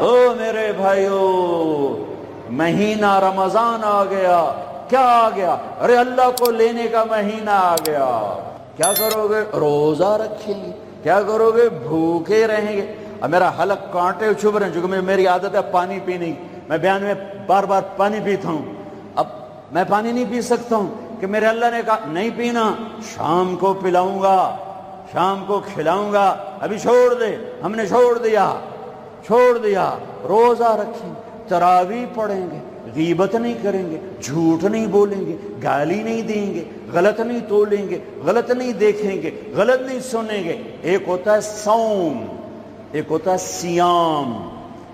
او میرے بھائیو، مہینہ رمضان آ گیا. کیا آ گیا؟ ارے اللہ کو لینے کا مہینہ آ گیا. کیا کرو گے؟ روزہ رکھیں گے. کیا کرو گے؟ بھوکے رہیں گے. اب میرا حلق کانٹے چھپ رہے ہیں، چونکہ میری عادت ہے پانی پینے کی. میں بیان میں بار بار پانی پیتا ہوں. اب میں پانی نہیں پی سکتا ہوں کہ میرے اللہ نے کہا نہیں پینا، شام کو پلاؤں گا، شام کو کھلاؤں گا. ابھی چھوڑ دے. ہم نے چھوڑ دیا. روزہ رکھیں، تراویح پڑھیں گے، غیبت نہیں کریں گے، جھوٹ نہیں بولیں گے، گالی نہیں دیں گے، غلط نہیں تولیں گے، غلط نہیں دیکھیں گے، غلط نہیں سنیں گے. ایک ہوتا ہے صوم، ایک ہوتا ہے سیام.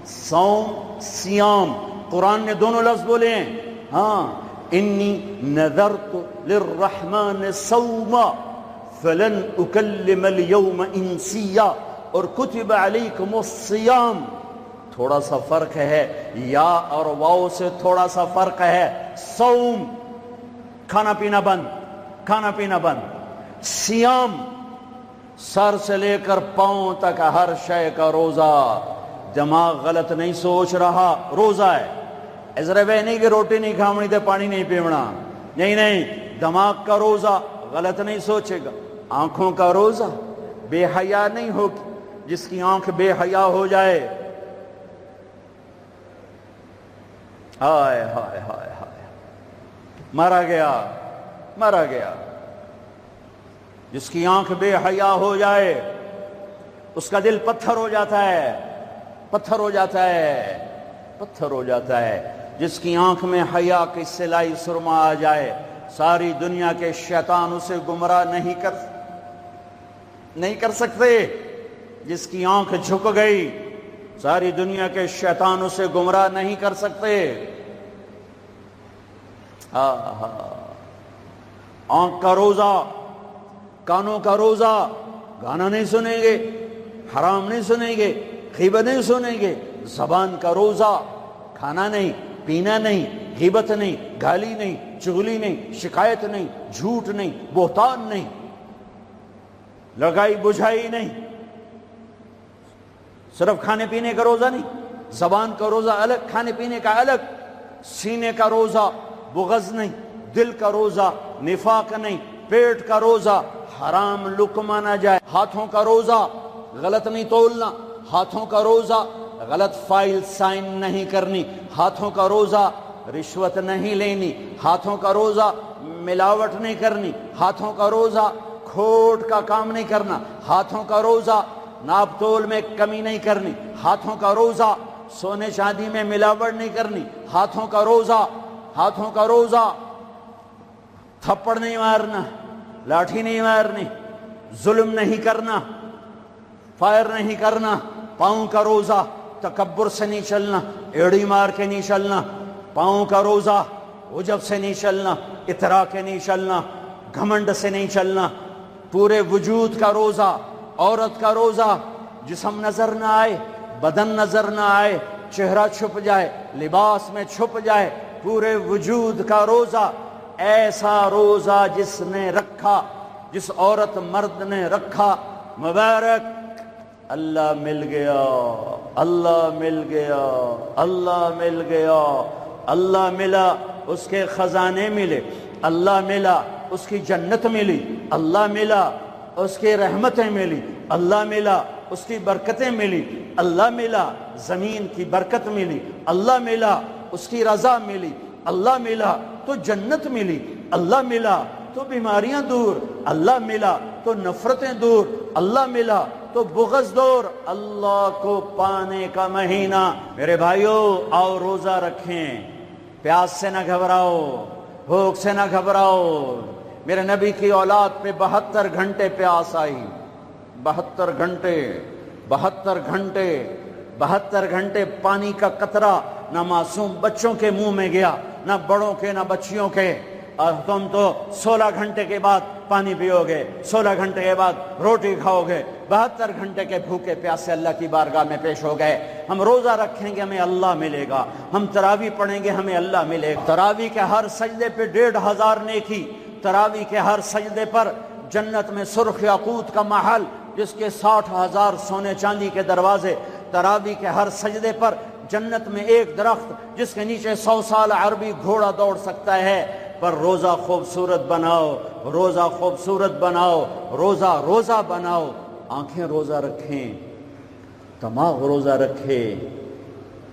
صوم سیام، قرآن نے دونوں لفظ بولے ہیں. ہاں، انی نذرت للرحمن صوما فلن اکلم اليوم انسیا، اور کتب علیکم الصیام. تھوڑا سا فرق ہے، یا اور واو سے تھوڑا سا فرق ہے. صوم کھانا پینا بند. سیام سر سے لے کر پاؤں تک ہر شے کا روزہ. دماغ غلط نہیں سوچ رہا، روزہ ہے. ازرے بے نہیں کہ روٹی نہیں کھاونی تے پانی نہیں پیونا. نہیں، دماغ کا روزہ غلط نہیں سوچے گا. آنکھوں کا روزہ، بے حیا نہیں ہوگی. جس کی آنکھ بے حیا ہو جائے، ہائے ہائے ہائے ہائے، مرا گیا. جس کی آنکھ بے حیا ہو جائے اس کا دل پتھر ہو جاتا ہے. جس کی آنکھ میں حیا کی سلائی سرما آ جائے، ساری دنیا کے شیطان اسے گمراہ نہیں کر سکتے. جس کی آنکھ جھک گئی، ساری دنیا کے شیطان اسے گمراہ نہیں کر سکتے. آنکھ کا روزہ، کانوں کا روزہ، گانا نہیں سنیں گے، حرام نہیں سنیں گے، غیبت نہیں سنیں گے. زبان کا روزہ، کھانا نہیں، پینا نہیں، غیبت نہیں، گالی نہیں، چغلی نہیں، شکایت نہیں، جھوٹ نہیں، بہتان نہیں، لگائی بجھائی نہیں. صرف کھانے پینے کا روزہ نہیں، زبان کا روزہ الگ، کھانے پینے کا الگ. سینے کا روزہ، بغض نہیں. دل کا روزہ، نفاق نہیں. پیٹ کا روزہ، حرام لقمہ نہ جائے. ہاتھوں کا روزہ، غلط نہیں تولنا. ہاتھوں کا روزہ، غلط فائل سائن نہیں کرنی. ہاتھوں کا روزہ، رشوت نہیں لینی. ہاتھوں کا روزہ، ملاوٹ نہیں کرنی. ہاتھوں کا روزہ، کھوٹ کا کام نہیں کرنا. ہاتھوں کا روزہ، ناپ تول میں کمی نہیں کرنی. ہاتھوں کا روزہ، سونے چاندی میں ملاوٹ نہیں کرنی. ہاتھوں کا روزہ، تھپڑ نہیں مارنا، لاٹھی نہیں مارنی، ظلم نہیں کرنا، فائر نہیں کرنا. پاؤں کا روزہ، تکبر سے نہیں چلنا، ایڑی مار کے نہیں چلنا. پاؤں کا روزہ، عجب سے نہیں چلنا، اطراء کے نہیں چلنا، گھمنڈ سے نہیں چلنا. پورے وجود کا روزہ. عورت کا روزہ، جسم نظر نہ آئے، بدن نظر نہ آئے، چہرہ چھپ جائے، لباس میں چھپ جائے. پورے وجود کا روزہ. ایسا روزہ جس عورت مرد نے رکھا، مبارک. اللہ مل گیا. اللہ ملا، اس کے خزانے ملے. اللہ ملا، اس کی جنت ملی. اللہ ملا، اس کی رحمتیں ملی. اللہ ملا، اس کی برکتیں ملی. اللہ ملا، زمین کی برکت ملی. اللہ ملا، اس کی رضا ملی. اللہ ملا تو جنت ملی. اللہ ملا تو بیماریاں دور. اللہ ملا تو نفرتیں دور. اللہ ملا تو بغض دور. اللہ کو پانے کا مہینہ. میرے بھائیو، آؤ روزہ رکھیں. پیاس سے نہ گھبراؤ، بھوک سے نہ گھبراؤ. میرے نبی کی اولاد پہ 72 گھنٹے پیاس آئی. 72 گھنٹے پانی کا قطرہ نہ معصوم بچوں کے منہ میں گیا، نہ بڑوں کے، نہ بچیوں کے. اور تم تو 16 گھنٹے کے بعد پانی پیو گے، 16 گھنٹے کے بعد روٹی کھاؤ گے. 72 گھنٹے کے بھوکے پیاسے اللہ کی بارگاہ میں پیش ہو گئے. ہم روزہ رکھیں گے، ہمیں اللہ ملے گا. ہم تراویح پڑھیں گے، ہمیں اللہ ملے گا. تراویح کے ہر سجدے پہ 1500 نیکی. تراویح کے ہر سجدے پر جنت میں سرخ یاقوت کا محل، جس کے 60,000 سونے چاندی کے دروازے، تراوی کے ہر سجدے پر جنت میں ایک درخت جس کے نیچے 100 سال عربی گھوڑا دوڑ سکتا ہے۔ پر روزہ خوبصورت بناؤ، روزہ خوبصورت بناؤ، روزہ بناؤ۔ آنکھیں روزہ رکھیں، دماغ روزہ رکھے،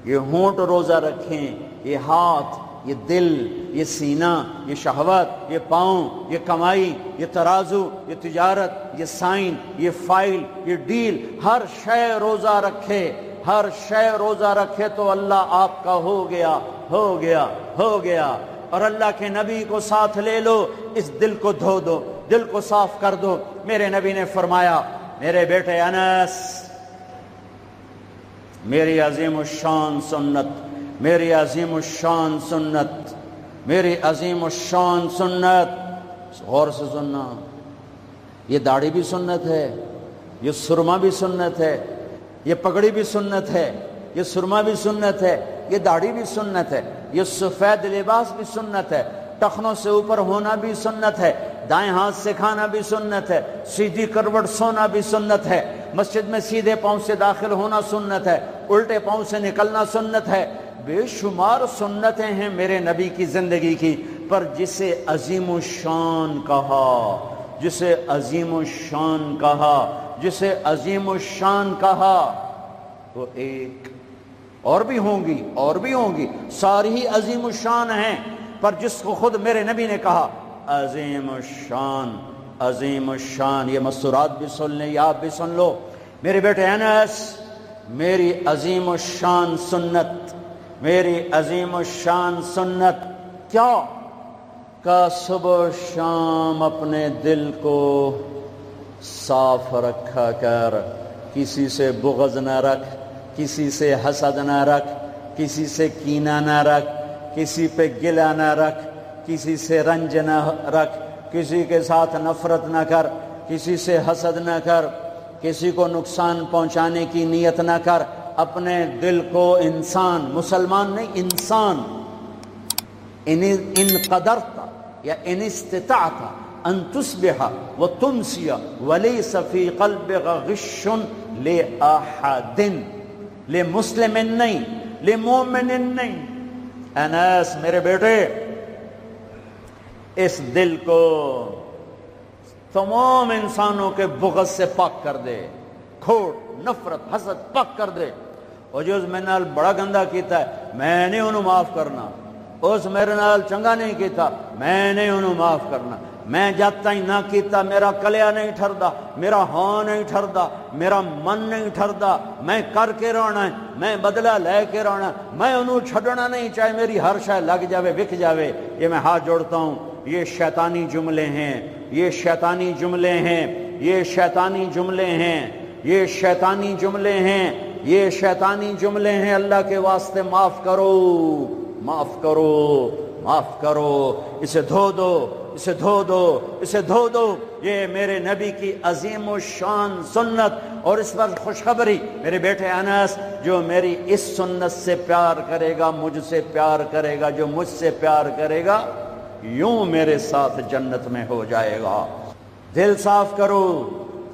یہ ہونٹ روزہ رکھیں، یہ ہاتھ، یہ دل، یہ سینہ، یہ شہوت، یہ پاؤں، یہ کمائی، یہ ترازو، یہ تجارت، یہ سائن، یہ فائل، یہ ڈیل، ہر شے روزہ رکھے، ہر شے روزہ رکھے تو اللہ آپ کا ہو گیا، ہو گیا، ہو گیا۔ اور اللہ کے نبی کو ساتھ لے لو، اس دل کو دھو دو، دل کو صاف کر دو۔ میرے نبی نے فرمایا، میرے بیٹے انس، میری عظیم الشان سنت، میری عظیم الشان سنت، میری عظیم الشان سنت، غور سے سننا، یہ داڑھی بھی سنت ہے، یہ سرما بھی سنت ہے، یہ پگڑی بھی سنت ہے، یہ سرما بھی سنت ہے، یہ داڑھی بھی سنت ہے، یہ سفید لباس بھی سنت ہے، ٹخنوں سے اوپر ہونا بھی سنت ہے، دائیں ہاتھ سے کھانا بھی سنت ہے، سیدھی کروٹ سونا بھی سنت ہے، مسجد میں سیدھے پاؤں سے داخل ہونا سنت ہے، الٹے پاؤں سے نکلنا سنت ہے۔ بے شمار سنتیں ہیں میرے نبی کی زندگی کی، پر جسے عظیم الشان کہا، جسے عظیم الشان کہا، جسے عظیم الشان کہا، وہ ایک اور بھی ہوں گی، اور بھی ہوں گی، ساری ہی عظیم الشان ہیں، پر جس کو خود میرے نبی نے کہا عظیم الشان، عظیم الشان، یہ مستورات بھی سن لیں، یہ آپ بھی سن لو۔ میرے بیٹے انس، میری عظیم الشان سنت، میری عظیم الشان سنت کیا؟ کہ صبح و شام اپنے دل کو صاف رکھا کر، کسی سے بغض نہ رکھ، کسی سے حسد نہ رکھ، کسی سے کینہ نہ رکھ، کسی پہ گلہ نہ رکھ، کسی سے رنج نہ رکھ، کسی کے ساتھ نفرت نہ کر، کسی سے حسد نہ کر، کسی کو نقصان پہنچانے کی نیت نہ کر، اپنے دل کو انسان، مسلمان نہیں انسان، ان قدرت یا ان استطاعت ان تصبح وتمسی ولیس فی قلبک غش لأحد، لمسلم نہیں، لمومن نہیں۔ انس میرے بیٹے، اس دل کو تمام انسانوں کے بغض سے پاک کر دے، کھوٹ، نفرت، حسد پاک کر دے۔ اور جو اس میرے نال بڑا گندہ کیتا ہے میں نے انہوں معاف کرنا، اس میرے نال چنگا نہیں کیتا میں نے انہوں معاف کرنا، میں جاتا ہی نہ کیتا میرا کلیا نہیں ٹھردا، میرا ہاں نہیں ٹھردا، میرا من نہیں ٹھردا، میں کر کے رہنا ہے، میں بدلہ لے کے رہنا ہے، میں انہوں چھڑنا نہیں، چاہے میری ہر شے لگ جاوے وک جاوے۔ یہ میں ہاتھ جوڑتا ہوں، یہ شیطانی جملے ہیں، یہ شیطانی جملے ہیں، یہ شیطانی جملے ہیں، یہ شیطانی جملے ہیں، یہ شیطانی جملے ہیں۔ اللہ کے واسطے معاف کرو، معاف کرو، معاف کرو، اسے دھو دو، اسے دھو دو، اسے دھو دو۔ یہ میرے نبی کی عظیم الشان سنت، اور اس پر خوشخبری میرے بیٹے انس، جو میری اس سنت سے پیار کرے گا مجھ سے پیار کرے گا، جو مجھ سے پیار کرے گا یوں میرے ساتھ جنت میں ہو جائے گا۔ دل صاف کرو۔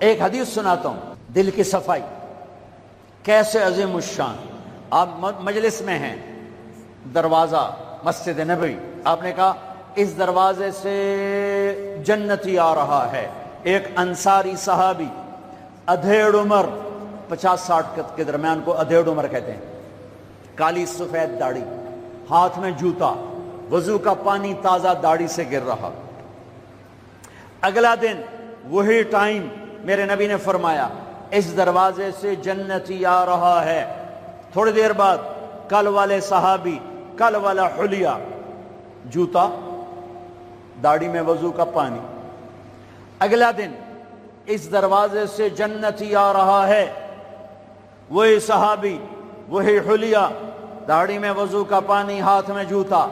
ایک حدیث سناتا ہوں، دل کی صفائی کیسے عظیم الشان۔ آپ مجلس میں ہیں، دروازہ مسجد نبوی، آپ نے کہا اس دروازے سے جنتی آ رہا ہے۔ ایک انصاری صحابی، ادھیڑ عمر، 50-60 کے درمیان کو ادھیڑ عمر کہتے ہیں، کالی سفید داڑھی، ہاتھ میں جوتا، وضو کا پانی تازہ داڑھی سے گر رہا۔ اگلا دن وہی ٹائم میرے نبی نے فرمایا اس دروازے سے جنتی آ رہا ہے۔ تھوڑی دیر بعد کل والے صحابی، کل والا حلیہ، جوتا، داڑھی میں وضو کا پانی۔ اگلا دن اس دروازے سے جنتی آ رہا ہے، وہی صحابی، وہی حلیہ، داڑھی میں وضو کا پانی، ہاتھ میں جوتا۔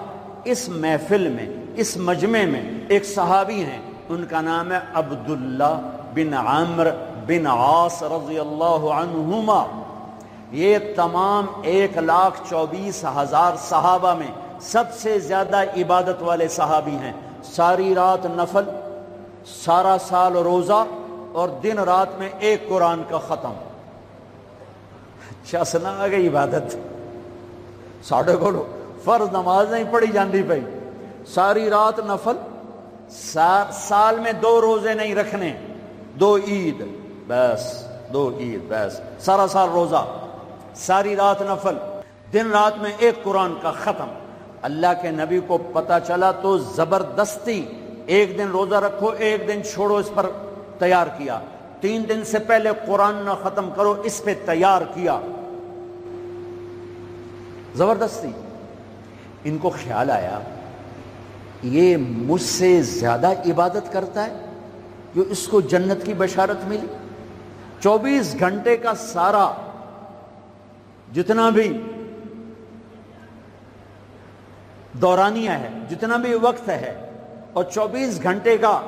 اس محفل میں، اس مجمع میں ایک صحابی ہیں، ان کا نام ہے عبداللہ بن عمرو بن عاص رضی اللہ عنہما۔ یہ تمام 1,24,000 صحابہ میں سب سے زیادہ عبادت والے صحابی ہیں۔ ساری رات نفل، سارا سال روزہ، اور دن رات میں ایک قرآن کا ختم، شاسنا آ گئی عبادت ساڑھے کو فرض نماز نہیں پڑھی جاندی پئی، ساری رات نفل، سال میں 2 روزے نہیں رکھنے، 2 عید بس، 2 عید بس، سارا سال روزہ، ساری رات نفل، دن رات میں 1 قرآن کا ختم۔ اللہ کے نبی کو پتہ چلا تو زبردستی 1 دن روزہ رکھو 1 دن چھوڑو اس پر تیار کیا، 3 دن سے پہلے قرآن نہ ختم کرو اس پہ تیار کیا، زبردستی۔ ان کو خیال آیا یہ مجھ سے زیادہ عبادت کرتا ہے، جو اس کو جنت کی بشارت ملی۔ 24 گھنٹے کا سارا جتنا بھی دورانیہ ہے، جتنا بھی وقت ہے، اور 24 گھنٹے کا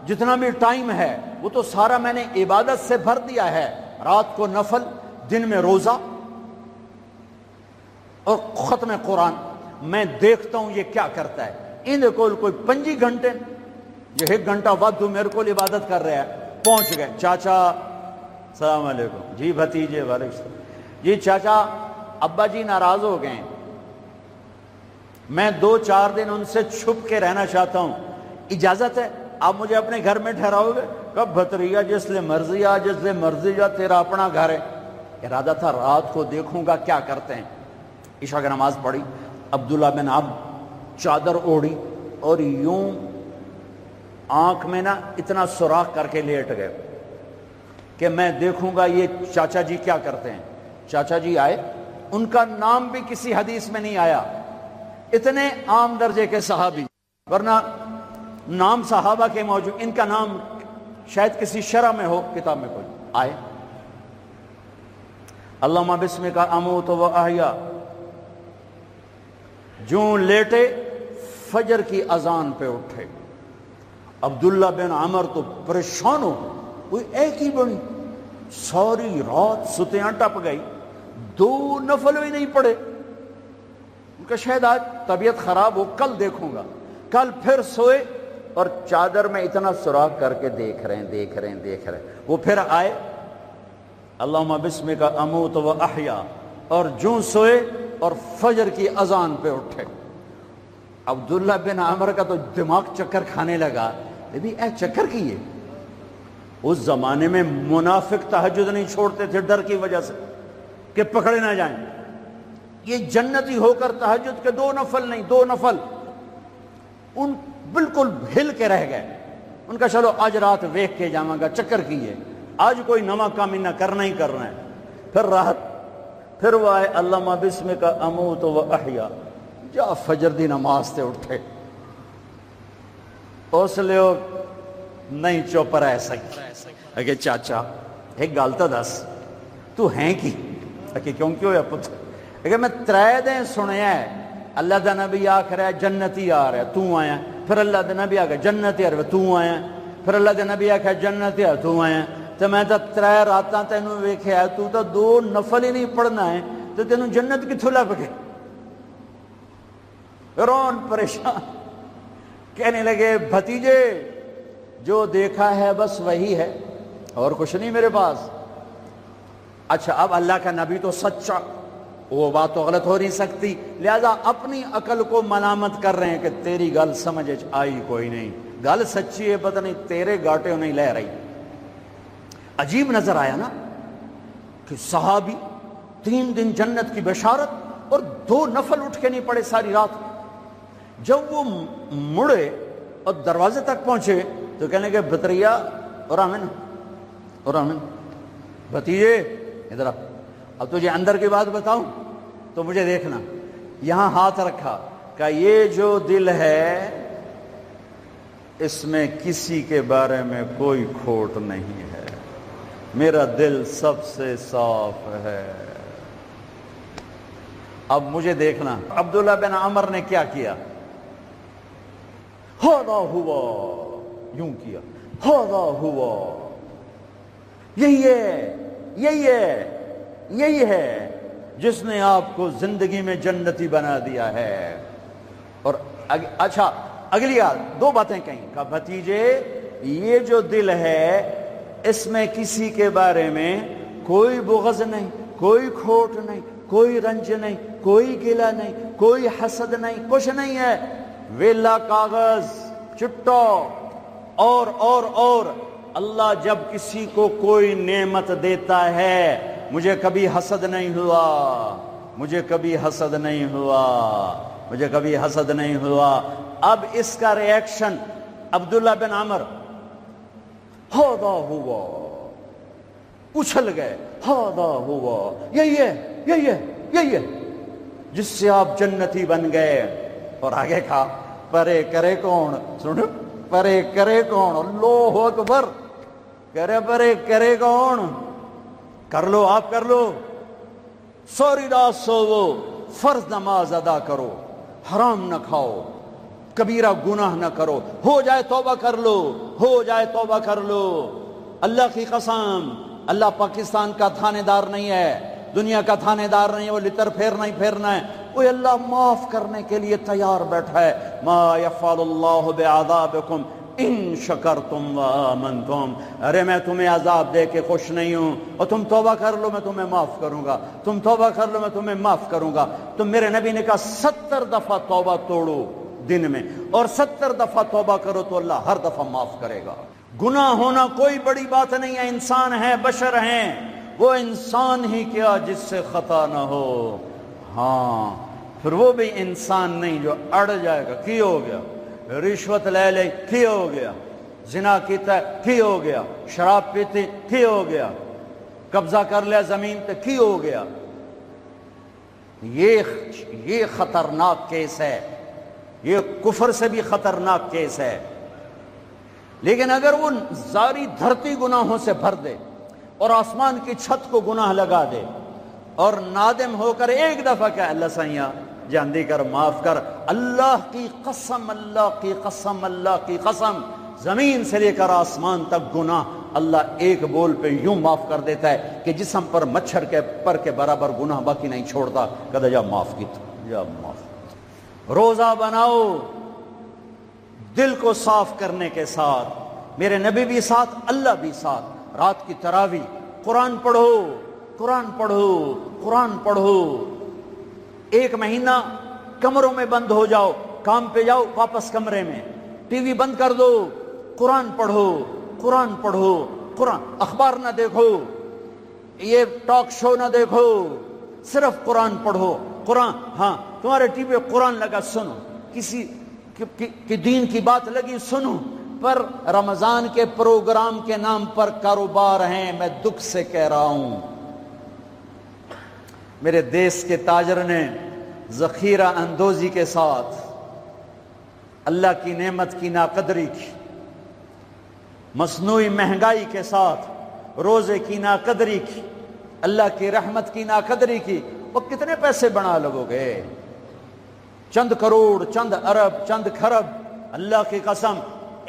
جتنا بھی ٹائم ہے، وہ تو سارا میں نے عبادت سے بھر دیا ہے، رات کو نفل، دن میں روزہ اور ختم قرآن۔ میں دیکھتا ہوں یہ کیا کرتا ہے۔ ان کو کوئی 25 گھنٹے، جو 1 گھنٹہ وقت میرے کو عبادت کر رہا ہے۔ پہنچ گئے، چاچا السلام علیکم، جی بھتیجے وعلیکم السلام، جی چاچا ابا جی ناراض ہو گئے، میں 2-4 دن ان سے چھپ کے رہنا چاہتا ہوں، اجازت ہے؟ آپ مجھے اپنے گھر میں ٹھہراؤ گے؟ کب بھتریا جس لئے مرضی آ، جس لئے مرضی جا، تیرا اپنا گھر ہے۔ ارادہ تھا رات کو دیکھوں گا کیا کرتے ہیں۔ عشاء کی نماز پڑھی، عبداللہ بن عمرو چادر اوڑھی اور یوں آنکھ میں نا اتنا سوراخ کر کے لیٹ گئے کہ میں دیکھوں گا یہ چاچا جی کیا کرتے ہیں۔ چاچا جی آئے، ان کا نام بھی کسی حدیث میں نہیں آیا، اتنے عام درجے کے صحابی، ورنہ نام صحابہ کے موجود، ان کا نام شاید کسی شرح میں ہو، کتاب میں کوئی۔ آئے، اللہم بسمک اموت و احیا، جوں لیٹے فجر کی اذان پہ اٹھے۔ عبداللہ بن عمر تو پریشان ہو، کوئی ایک ہی بڑی، ساری رات ستیاں ٹپ گئی، 2 نفل بھی نہیں پڑے۔ ان کا شاید آج طبیعت خراب ہو، کل دیکھوں گا۔ کل پھر سوئے اور چادر میں اتنا سوراخ کر کے دیکھ رہے ہیں۔ وہ پھر آئے، اللہم بسمک اموت و احیا، اور جوں سوئے اور فجر کی اذان پہ اٹھے۔ عبداللہ بن عمر کا تو دماغ چکر کھانے لگا، اے چکر کیے۔ اس زمانے میں منافق تہجد نہیں چھوڑتے تھے ڈر کی وجہ سے کہ پکڑے نہ جائیں۔ یہ جنتی ہو کر تہجد کے 2 نفل نہیں، 2 نفل، ان بالکل ہل کے رہ گئے۔ ان کا چلو آج رات ویکھ کے جاواں گا، چکر کیے، آج کوئی نواں کام نہ کرنا ہی کرنا ہے۔ پھر رات، پھر وہ آئے، اللہم بسمک اموت و احیا، جا فجر دی نماز تے اٹھے۔ اس لیے نہیں چپ رہ سکی۔ اگے چاچا ایک گل تو دس، تو ہیں کی؟ اگے کیوں ہویا پتر؟ اگے میں 3 دن سنیا ہے اللہ دا نبی آکھ رہا ہے جنتی آ رہا ہے، تو آیا۔ پھر اللہ دا نبی آکھ جنتی آ رہا ہے، تو آیا۔ پھر اللہ دا نبی آکھ جنتی آ رہا ہے، تو آیا۔ تو میں تو 3 راتاں تینوں ویکھیا، تو 2 نفل ہی نہیں پڑھنا ہے، تو تینوں جنت کتھوں لب گئی؟ رون پریشان، کہنے لگے بھتیجے جو دیکھا ہے بس وہی ہے، اور کچھ نہیں میرے پاس۔ اچھا اب اللہ کا نبی تو سچا، وہ بات تو غلط ہو نہیں سکتی، لہذا اپنی عقل کو ملامت کر رہے ہیں کہ تیری گل سمجھ آئی کوئی نہیں، گل سچی ہے، پتہ نہیں تیرے گاٹے نہیں لے رہی۔ عجیب نظر آیا نا کہ صحابی 3 دن جنت کی بشارت اور 2 نفل اٹھ کے نہیں پڑے ساری رات۔ جب وہ مڑے اور دروازے تک پہنچے تو کہنے لگے بطریا اور آمن، بھتیجے ادھر اب تجھے اندر کی بات بتاؤں تو مجھے دیکھنا۔ یہاں ہاتھ رکھا، کہ یہ جو دل ہے اس میں کسی کے بارے میں کوئی کھوٹ نہیں ہے، میرا دل سب سے صاف ہے۔ اب مجھے دیکھنا عبداللہ بن عمر نے کیا کیا، ہاذا ہوا، یوں کیا، ہاذا ہوا، یہی ہے جس نے آپ کو زندگی میں جنتی بنا دیا ہے۔ اور اچھا اگلی 2 باتیں کہیں، کہ بھتیجے یہ جو دل ہے اس میں کسی کے بارے میں کوئی بغض نہیں، کوئی کھوٹ نہیں، کوئی رنج نہیں، کوئی گلہ نہیں، کوئی حسد نہیں، کچھ نہیں ہے، ویلا کاغذ چٹا۔ اور اللہ جب کسی کو کوئی نعمت دیتا ہے، مجھے کبھی حسد نہیں ہوا، مجھے کبھی حسد نہیں ہوا، مجھے کبھی حسد نہیں ہوا۔ اب اس کا ری ایکشن عبداللہ بن عمر، ہاذا ہوا، اچھل گئے، ہاذا ہوا، یہی ہے جس سے آپ جنتی بن گئے۔ اور آگے کہا پرے کرے کون، سنو، پرے کرے کون، اللہ اکبر، کرے پرے کرے کون، کر لو آپ، کر لو، سوری رات سوو، فرض نماز ادا کرو، حرام نہ کھاؤ، کبیرہ گناہ نہ کرو، ہو جائے توبہ کر لو، ہو جائے توبہ کر لو۔ اللہ کی قسم، اللہ پاکستان کا تھانے دار نہیں ہے، دنیا کا تھانے دار نہیں ہے، وہ لتر پھیرنا ہی پھیرنا ہے، وہ اللہ معاف کرنے کے لیے تیار بیٹھا ہے۔ ما یفعل اللہ بعذابکم ان شکرتم وآمنتم، ارے میں تمہیں عذاب دے کے خوش نہیں ہوں، اور تم توبہ کر لو میں تمہیں معاف کروں گا، تم توبہ کر لو میں تمہیں معاف کروں گا۔ تو میرے نبی نے کہا 70 دفعہ توبہ توڑو دن میں، اور 70 دفعہ توبہ کرو تو اللہ ہر دفعہ معاف کرے گا۔ گناہ ہونا کوئی بڑی بات نہیں ہے، انسان ہے، بشر ہیں، وہ انسان ہی کیا جس سے خطا نہ ہو، ہاں پھر وہ بھی انسان نہیں جو اڑ جائے گا، کی ہو گیا، رشوت لے لے کی ہو گیا، زنا کیتا کی ہو گیا، شراب پیتے کی ہو گیا، قبضہ کر لیا زمین پہ کی ہو گیا۔ یہ خطرناک کیس ہے، یہ کفر سے بھی خطرناک کیس ہے۔ لیکن اگر وہ ساری دھرتی گناہوں سے بھر دے اور آسمان کی چھت کو گناہ لگا دے اور نادم ہو کر ایک دفعہ کہ اللہ سائیاں جاندی کر، معاف کر، اللہ کی قسم، اللہ کی قسم، اللہ کی قسم، زمین سے لے کر آسمان تک گناہ اللہ ایک بول پہ یوں معاف کر دیتا ہے کہ جسم پر مچھر کے پر کے برابر گناہ باقی نہیں چھوڑتا۔ کہتا جا معاف کی، جا معاف۔ روزہ بناؤ دل کو صاف کرنے کے ساتھ، میرے نبی بھی ساتھ، اللہ بھی ساتھ، رات کی تراویح، قرآن پڑھو، قرآن پڑھو، قرآن پڑھو۔ ایک مہینہ کمروں میں بند ہو جاؤ، کام پہ جاؤ واپس کمرے میں، ٹی وی بند کر دو، قرآن پڑھو، قرآن پڑھو، قرآن، اخبار نہ دیکھو، یہ ٹاک شو نہ دیکھو، صرف قرآن پڑھو۔ قرآن، ہاں تمہارے ٹی وی قرآن لگا سنو، کسی کی دین کی بات لگی سنو، پر رمضان کے پروگرام کے نام پر کاروبار ہیں، میں دکھ سے کہہ رہا ہوں۔ میرے دیس کے تاجر نے ذخیرہ اندوزی کے ساتھ اللہ کی نعمت کی ناقدری کی، مصنوعی مہنگائی کے ساتھ روزے کی ناقدری کی، اللہ کی رحمت کی ناقدری کی۔ وہ کتنے پیسے بنا لگو گے؟ چند کروڑ، چند ارب، چند کھرب۔ اللہ کی قسم،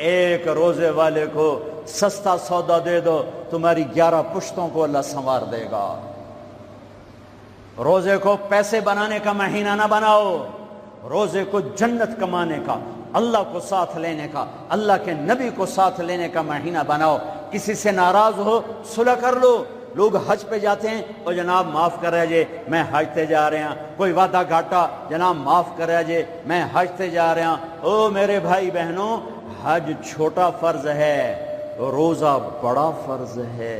ایک روزے والے کو سستا سودا دے دو، تمہاری 11 پشتوں کو اللہ سنوار دے گا۔ روزے کو پیسے بنانے کا مہینہ نہ بناؤ، روزے کو جنت کمانے کا، اللہ کو ساتھ لینے کا، اللہ کے نبی کو ساتھ لینے کا مہینہ بناؤ۔ کسی سے ناراض ہو صلح کر لو۔ لوگ حج پہ جاتے ہیں، اور جناب معاف کر رہے میں حج تے جا رہے ہیں، کوئی وعدہ گھاٹا، جناب معاف کر رہے میں حج تے جا رہے ہیں۔ او میرے بھائی بہنوں، حج چھوٹا فرض ہے، روزہ بڑا فرض ہے۔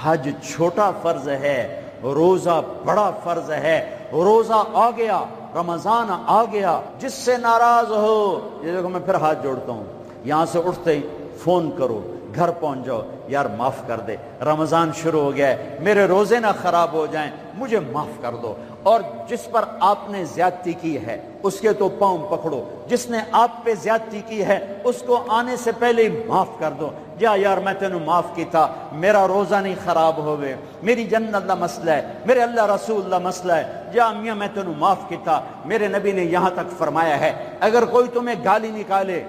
حج چھوٹا فرض ہے، روزہ بڑا فرض ہے۔ روزہ آ گیا، رمضان آ گیا، جس سے ناراض ہو، یہ دیکھو میں پھر ہاتھ جوڑتا ہوں، یہاں سے اٹھتے ہی فون کرو، گھر پہنچ جاؤ، یار معاف کر دے، رمضان شروع ہو گیا ہے، میرے روزے نہ خراب ہو جائیں، مجھے معاف کر دو۔ اور جس پر آپ نے زیادتی کی ہے اس کے تو پاؤں پکڑو، جس نے آپ پہ زیادتی کی ہے اس کو آنے سے پہلے ہی معاف کر دو۔ جا یار میں تینوں معاف کیتا، میرا روزہ نہیں خراب ہوئے، میری جنت دا مسئلہ ہے، میرے اللہ رسول دا مسئلہ ہے، جا میاں میں تینوں معاف کیتا۔ میرے نبی نے یہاں تک فرمایا ہے اگر کوئی تمہیں گالی نکالے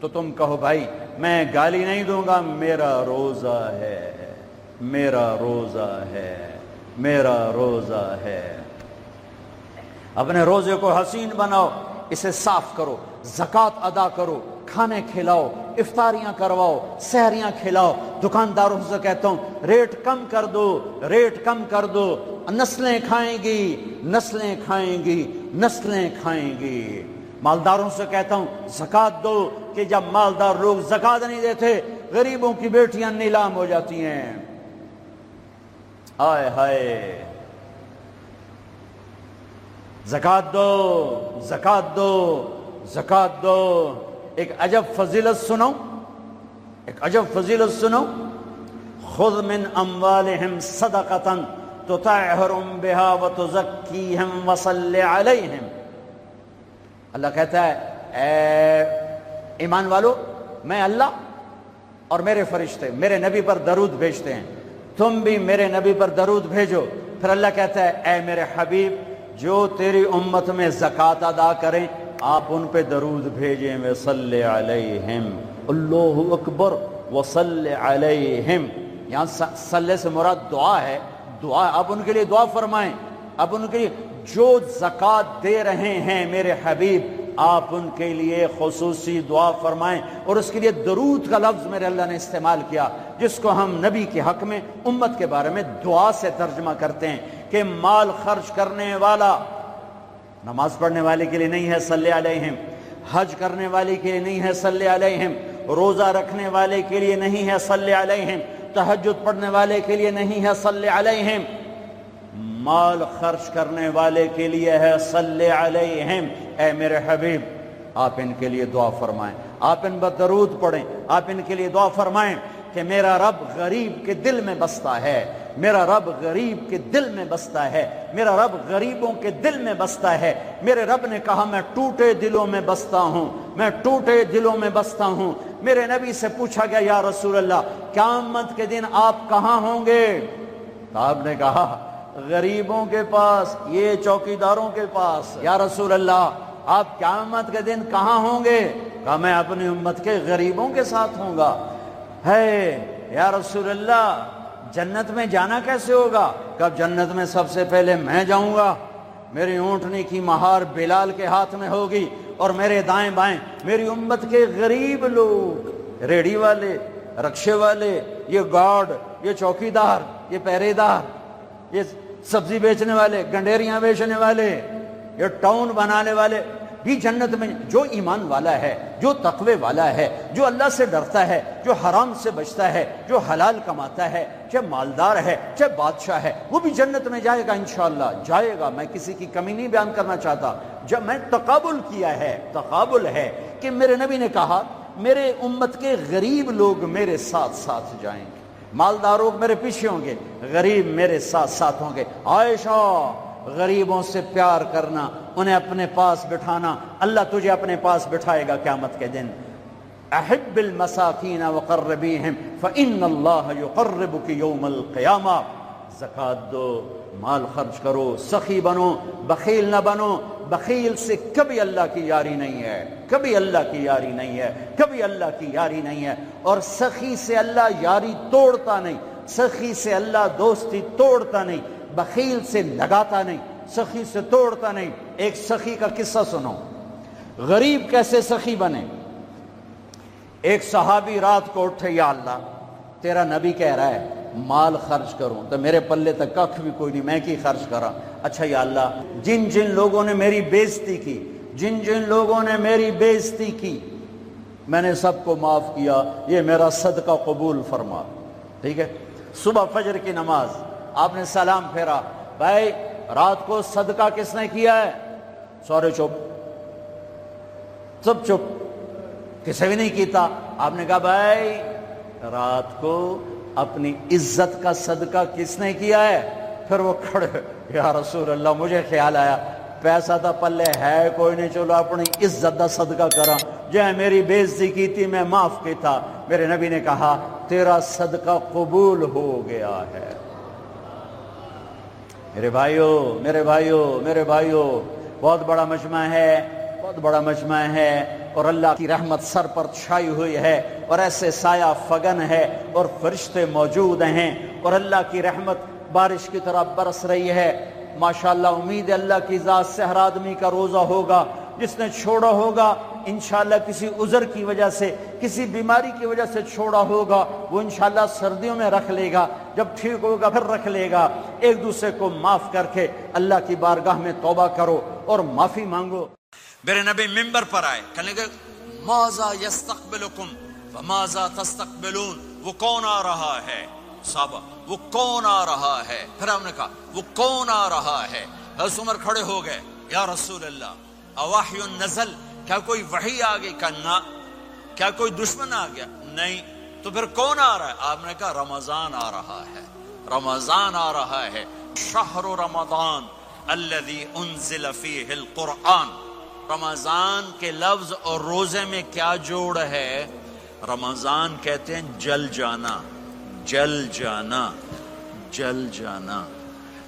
تو تم کہو بھائی میں گالی نہیں دوں گا، میرا روزہ ہے، میرا روزہ ہے، میرا روزہ ہے۔ اپنے روزے کو حسین بناؤ، اسے صاف کرو۔ زکات ادا کرو، کھانے کھلاؤ، افطاریاں کرواؤ، سحریاں کھلاؤ۔ دکانداروں سے کہتا ہوں ریٹ کم کر دو، ریٹ کم کر دو، نسلیں کھائیں گی، نسلیں کھائیں گی، نسلیں کھائیں گی۔ مالداروں سے کہتا ہوں زکات دو، کہ جب مالدار لوگ زکات نہیں دیتے غریبوں کی بیٹیاں نیلام ہو جاتی ہیں۔ آئے ہائے، زکات دو، زکات دو، زکات دو۔ ایک عجب فضیلت سنو، ایک عجب فضیلت سنو، خذ من اموالہم صدقۃ تطہرہم بہا وتزکیہم وصلی علیہم۔ اللہ کہتا ہے اے ایمان والو، میں اللہ اور میرے فرشتے میرے نبی پر درود بھیجتے ہیں، تم بھی میرے نبی پر درود بھیجو۔ پھر اللہ کہتا ہے اے میرے حبیب، جو تیری امت میں زکوٰۃ ادا کریں آپ ان پہ درود بھیجیں، وصلی علیہم، اللہ اکبر، وصلی علیہم۔ یہاں صلی سے مراد دعا ہے، دعا، آپ ان کے لیے دعا فرمائیں، آپ ان کے لیے جو زکوٰۃ دے رہے ہیں میرے حبیب آپ ان کے لیے خصوصی دعا فرمائیں۔ اور اس کے لیے درود کا لفظ میرے اللہ نے استعمال کیا، جس کو ہم نبی کے حق میں امت کے بارے میں دعا سے ترجمہ کرتے ہیں، کہ مال خرچ کرنے والا نماز پڑھنے والے کے لیے نہیں ہے صلی علیہم، حج کرنے والے کے لیے نہیں ہے صلی علیہم، روزہ رکھنے والے کے لیے نہیں ہے صلی علیہم، تہجد پڑھنے والے کے لیے نہیں ہے صلی علیہم، مال خرچ کرنے والے کے لیے ہے صلی علیہم۔ اے میرے حبیب آپ ان کے لیے دعا فرمائیں، آپ ان پر درود پڑھیں، آپ ان کے لیے دعا فرمائیں کہ میرا رب غریب کے دل میں بستا ہے، میرا رب غریب کے دل میں بستا ہے، میرا رب غریبوں کے دل میں بستا ہے۔ میرے رب نے کہا میں ٹوٹے دلوں میں بستا ہوں، میں ٹوٹے دلوں میں بستا ہوں۔ میرے نبی سے پوچھا گیا یا رسول اللہ قیامت کے دن آپ کہاں ہوں گے؟ تو آپ نے کہا غریبوں کے پاس، یہ چوکیداروں کے پاس۔ یا رسول اللہ آپ قیامت کے دن کہاں ہوں گے؟ کہا میں اپنی امت کے غریبوں کے ساتھ ہوں گا۔ ہے یا رسول اللہ جنت میں جانا کیسے ہوگا؟ کب جنت میں سب سے پہلے میں جاؤں گا، میری اونٹنی کی مہار بلال کے ہاتھ میں ہوگی، اور میرے دائیں بائیں میری امت کے غریب لوگ، ریڑھی والے، رکشے والے، یہ گارڈ، یہ چوکیدار، یہ پہرے دار، یہ سبزی بیچنے والے، گنڈیریاں بیچنے والے، یہ ٹاؤن بنانے والے بھی جنت میں۔ جو ایمان والا ہے، جو تقوی والا ہے، جو اللہ سے ڈرتا ہے، جو حرام سے بچتا ہے، جو حلال کماتا ہے، چاہے مالدار ہے چاہے بادشاہ ہے، وہ بھی جنت میں جائے گا انشاءاللہ، جائے گا۔ میں کسی کی کمی نہیں بیان کرنا چاہتا، جب میں تقابل کیا ہے، تقابل ہے کہ میرے نبی نے کہا میرے امت کے غریب لوگ میرے ساتھ ساتھ جائیں گے، مالدار لوگ میرے پیچھے ہوں گے، غریب میرے ساتھ ساتھ ہوں گے۔ عائشہ غریبوں سے پیار کرنا، انہیں اپنے پاس بٹھانا، اللہ تجھے اپنے پاس بٹھائے گا قیامت کے دن۔ احب المساکین وقربیہم فإن اللہ یقربک یوم القیامہ۔ زکوٰۃ دو، مال خرچ کرو، سخی بنو، بخیل نہ بنو۔ بخیل سے کبھی اللہ کی یاری نہیں ہے، کبھی اللہ کی یاری نہیں ہے، کبھی اللہ کی یاری نہیں ہے۔ اور سخی سے اللہ یاری توڑتا نہیں، سخی سے اللہ دوستی توڑتا نہیں، بخیل سے لگاتا نہیں، سخی سے توڑتا نہیں۔ ایک سخی کا قصہ سنو، غریب کیسے سخی بنے۔ ایک صحابی رات کو اٹھے، یا اللہ تیرا نبی کہہ رہا ہے مال خرچ کروں تو میرے پلے تک ککھ بھی کوئی نہیں، میں کی خرچ کرا۔ اچھا یا اللہ جن جن لوگوں نے میری بےزتی کی، جن جن لوگوں نے میری بےزتی کی میں نے سب کو معاف کیا، یہ میرا صدقہ قبول فرما۔ ٹھیک ہے، صبح فجر کی نماز آپ نے سلام پھیرا، بھائی رات کو صدقہ کس نے کیا ہے؟ سارے چپ، سب چپ، کسی بھی نہیں کیتا۔ آپ نے کہا بھائی رات کو اپنی عزت کا صدقہ کس نے کیا ہے؟ پھر وہ کھڑے، یا رسول اللہ مجھے خیال آیا پیسہ تھا پلے ہے کوئی نہیں، چلو اپنی عزت دا صدقہ کرا، جے میری بےزتی کی تھی میں معاف کیتا۔ میرے نبی نے کہا تیرا صدقہ قبول ہو گیا ہے۔ میرے بھائیو، میرے بھائیو، میرے بھائیو، بہت بڑا مجمع ہے، بہت بڑا مجمع ہے، اور اللہ کی رحمت سر پر چھائی ہوئی ہے، اور ایسے سایہ فگن ہے، اور فرشتے موجود ہیں، اور اللہ کی رحمت بارش کی طرح برس رہی ہے۔ ماشاءاللہ امید ہے اللہ کی ذات سے ہر آدمی کا روزہ ہوگا، جس نے چھوڑا ہوگا انشاءاللہ کسی عذر کی وجہ سے، کسی بیماری کی وجہ سے چھوڑا ہوگا، وہ انشاءاللہ سردیوں میں رکھ لے گا، جب ٹھیک ہوگا پھر رکھ لے گا۔ ایک دوسرے کو معاف کر کے اللہ کی بارگاہ میں توبہ کرو اور معافی مانگو۔ میرے نبی ممبر پر آئے، کہنے لگے ماذا یستقبلکم وماذا تستقبلون، وہ کون آ رہا ہے؟ صحابہ وہ کون آ رہا ہے؟ پھر ہم نے کہا وہ کون آ رہا ہے؟ حضرت عمر کھڑے ہو گئے، یا رسول اللہ اواحی نزل، کیا کوئی وحی آ گئی؟ کہا نہ۔ کیا کوئی دشمن آ گیا؟ نہیں۔ تو پھر کون آ رہا ہے؟ آپ نے کہا رمضان آ رہا ہے، رمضان آ رہا ہے۔ شہر رمضان الذی انزل فیہ القرآن، رمضان کے لفظ اور روزے میں کیا جوڑ ہے؟ رمضان کہتے ہیں جل جانا، جل جانا، جل جانا۔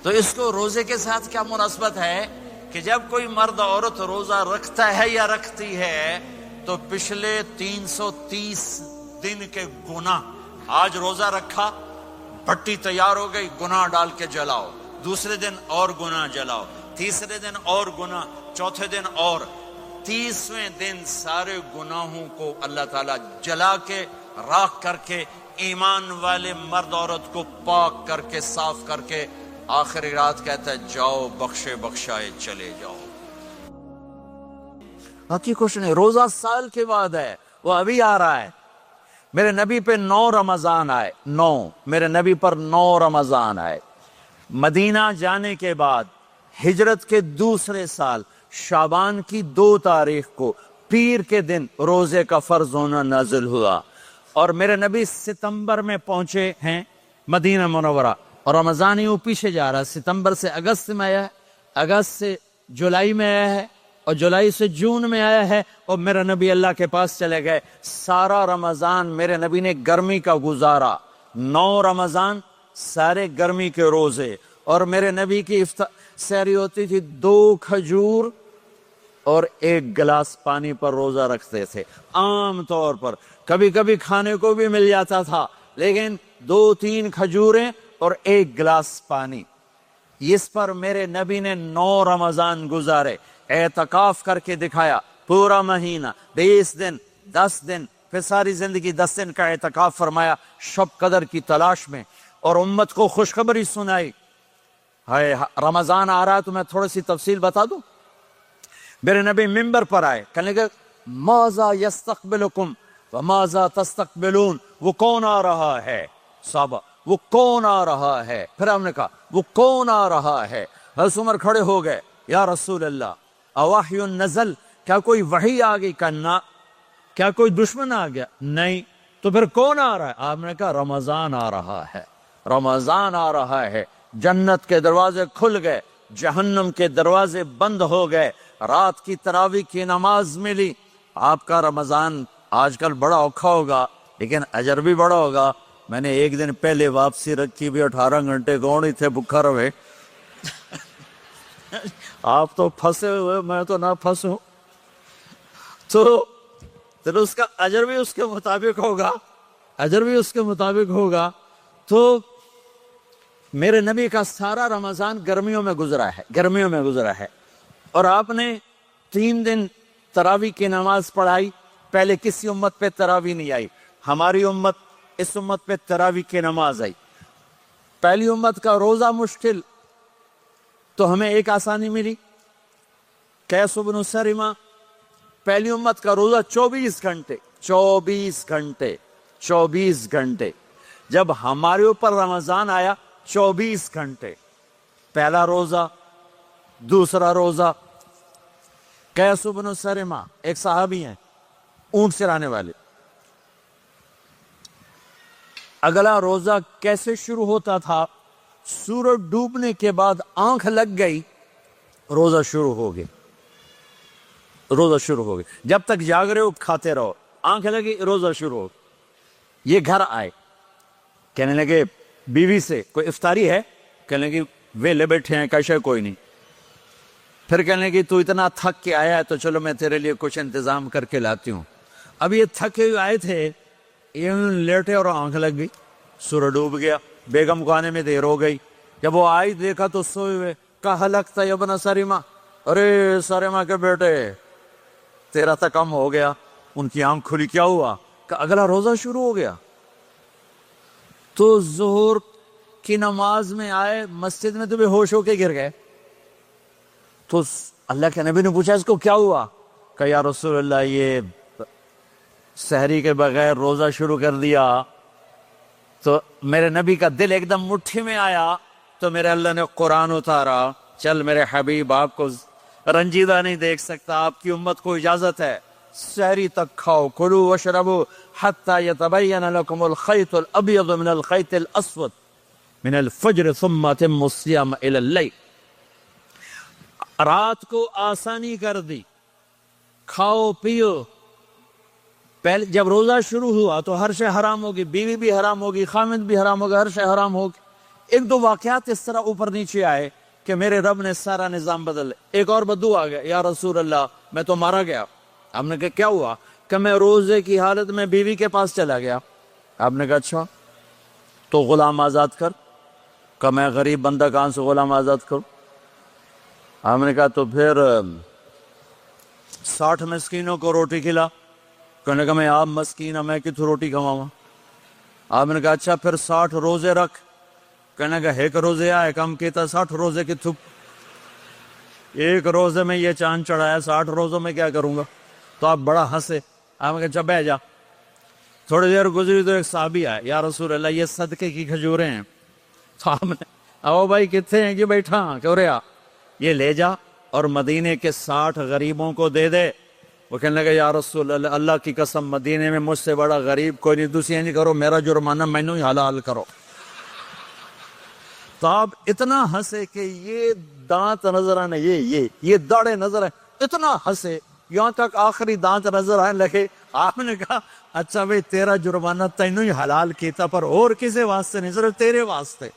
تو اس کو روزے کے ساتھ کیا مناسبت ہے کہ جب کوئی مرد عورت روزہ رکھتا ہے یا رکھتی ہے تو پچھلے 330 دن کے گناہ، آج روزہ رکھا، بھٹی تیار ہو گئی، گناہ ڈال کے جلاؤ، دوسرے دن اور گناہ جلاؤ، تیسرے دن اور گناہ، چوتھے دن اور، 30ویں دن سارے گناہوں کو اللہ تعالیٰ جلا کے راکھ کر کے ایمان والے مرد عورت کو پاک کر کے صاف کر کے آخری رات کہتا ہے جاؤ بخشے بخشائے چلے جاؤ۔ باقی کچھ نہیں، روزہ سال کے بعد ہے، وہ ابھی آ رہا ہے۔ میرے نبی پہ 9 رمضان آئے، 9، میرے نبی پر 9 رمضان آئے۔ مدینہ جانے کے بعد ہجرت کے دوسرے سال شعبان کی 2 تاریخ کو پیر کے دن روزے کا فرض ہونا نازل ہوا، اور میرے نبی ستمبر میں پہنچے ہیں مدینہ منورہ، اور رمضان یوں پیچھے جا رہا ہے، ستمبر سے اگست میں آیا ہے، اگست سے جولائی میں آیا ہے، اور جولائی سے جون میں آیا ہے، اور میرے نبی اللہ کے پاس چلے گئے۔ سارا رمضان میرے نبی نے گرمی کا گزارا، 9 رمضان سارے گرمی کے روزے، اور میرے نبی کی سحری ہوتی تھی 2 کھجور اور 1 گلاس پانی پر روزہ رکھتے تھے عام طور پر، کبھی کبھی کھانے کو بھی مل جاتا تھا، لیکن 2-3 کھجوریں اور 1 گلاس پانی۔ اس پر میرے نبی نے 9 رمضان گزارے، اعتکاف کر کے دکھایا، پورا مہینہ، 20 دن، 10 دن، پھر ساری زندگی 10 دن کا اعتکاف فرمایا شب قدر کی تلاش میں، اور امت کو خوشخبری سنائی۔ رمضان آ رہا ہے تو میں تھوڑی سی تفصیل بتا دوں۔ میرے نبی ممبر پر آئے، کہنے لگے ماذا یستقبلکم وماذا تستقبلون، وہ کون آ رہا ہے؟ صحابہ وہ کون آ رہا ہے؟ پھر ہم نے کہا وہ کون آ رہا ہے؟ حضرت عمر کھڑے ہو گئے، یا رسول اللہ اواحی نزل، کیا کوئی وحی آ گئی؟ کہا نہ۔ کیا کوئی دشمن آ گیا؟ نہیں۔ تو پھر کون آ رہا ہے؟ آپ نے کہا رمضان آ رہا ہے، رمضان آ رہا ہے۔ جنت کے دروازے کھل گئے، جہنم کے دروازے بند ہو گئے، رات کی تراویح کی نماز ملی۔ آپ کا رمضان آج کل بڑا اوکھا ہوگا لیکن اجر بھی بڑا ہوگا۔ میں نے 1 دن پہلے واپسی رکھی بھی، 18 گھنٹے کون ہی تھے بکھا رہے۔ آپ تو پھنسے ہوئے، میں تو نہ پھنسوں، تو اس کا اجر بھی اس کے مطابق ہوگا، اجر بھی اس کے مطابق ہوگا۔ تو میرے نبی کا سارا رمضان گرمیوں میں گزرا ہے، گرمیوں میں گزرا ہے، اور آپ نے 3 دن تراویح کی نماز پڑھائی۔ پہلے کسی امت پہ تراویح نہیں آئی، ہماری امت، اس امت پہ تراویح کی نماز آئی۔ پہلی امت کا روزہ مشکل، تو ہمیں ایک آسانی ملی، قیس بن سرمہ۔ پہلی امت کا روزہ 24 گھنٹے، 24 گھنٹے، 24 گھنٹے۔ جب ہمارے اوپر رمضان آیا 24 گھنٹے، پہلا روزہ، دوسرا روزہ۔ قیس بن سرمہ ایک صحابی ہیں، اونٹ چرانے والے۔ اگلا روزہ کیسے شروع ہوتا تھا؟ سورج ڈوبنے کے بعد آنکھ لگ گئی، روزہ شروع ہو گیا، روزہ شروع ہو گیا۔ جب تک جاگ رہے ہو کھاتے رہو، آنکھ لگی روزہ شروع ہو۔ یہ گھر آئے، کہنے لگے بیوی سے کوئی افطاری ہے؟ کہنے لگے ویلے بیٹھے ہیں، کیسے کوئی نہیں۔ پھر کہنے لگے تو اتنا تھک کے آیا ہے تو چلو میں تیرے لیے کچھ انتظام کر کے لاتی ہوں۔ اب یہ تھکے ہوئے آئے تھے، یہ لیٹے اور آنکھ لگ گئی، سورج ڈوب گیا، بیگم کو آنے میں دیر ہو گئی۔ جب وہ آئی دیکھا تو سوئے ہوئے، کہا لگتا ہے ابن سرمہ، ارے سرمہ کے بیٹے تیرا تک کم ہو گیا. ان کی آنکھ کھلی, کیا ہوا؟ کہ اگلا روزہ شروع ہو گیا. تو ظہر کی نماز میں آئے, مسجد میں تو بے ہوش ہو کے گر گئے. تو اللہ کے نبی نے پوچھا اس کو کیا ہوا؟ کہ یا رسول اللہ یہ سحری کے بغیر روزہ شروع کر دیا. تو میرے نبی کا دل ایک دم مٹھی میں آیا, تو میرے اللہ نے قرآن اتارا, چل میرے حبیب آپ کو رنجیدہ نہیں دیکھ سکتا, آپ کی امت کو اجازت ہے سحری تک کھاؤ, کلوا واشربوا حتی یتبین لکم الخیط الابیض من الخیط الاسود من الفجر ثم اتموا الصیام الی اللیل. رات کو آسانی کر دی, کھاؤ پیو. پہلے جب روزہ شروع ہوا تو ہر شے حرام ہوگی, بیوی بھی حرام ہوگی, خامد بھی حرام ہوگا, ہر شے حرام ہوگی. ایک دو واقعات اس طرح اوپر نیچے آئے کہ میرے رب نے سارا نظام بدل. ایک اور بدو آ گیا, یا رسول اللہ میں تو مارا گیا. ہم نے کہا کیا ہوا؟ کہ میں روزے کی حالت میں بیوی کے پاس چلا گیا. آپ نے کہا اچھا تو غلام آزاد کر. کہ میں غریب بندہ کہاں سے غلام آزاد کروں؟ ہم نے کہا تو پھر 60 مسکینوں کو روٹی کھلا. کہنے کا میں آپ مسکین, میں کتوں روٹی کھواؤں؟ آپ نے کہا اچھا پھر 60 روزے رکھ. کہنے کا ایک روزے آئے کم کیتا 60 روزے کی تھپ. ایک روزے میں یہ چاند چڑھایا, 60 روزوں میں کیا کروں گا؟ تو آپ بڑا ہنسے. آپ نے کہا اچھا بیٹھ جا. تھوڑی دیر گزری تو ایک صحابی آئے, یا رسول اللہ یہ صدقے کی کھجوریں ہیں. تو آپ نے او بھائی کتنے ہیں؟ کہ بیٹھا کیوں رہا, یہ لے جا اور مدینے کے 60 غریبوں کو دے دے. وہ کہنے لگا یا رسول اللہ, اللہ کی قسم مدینے میں مجھ سے بڑا غریب کوئی نہیں, دوسری نہیں کرو, میرا جرمانہ مینوں ہی حلال کرو. تو آپ اتنا ہنسے کہ یہ دانت نظر آنے, یہ داڑے نظر آئے, اتنا ہنسے یہاں تک آخری دانت نظر آنے لگے. آپ نے کہا اچھا بھائی تیرا جرمانہ تینوں ہی حلال کیتا, پر اور کسی واسطے نہیں, صرف تیرے واسطے.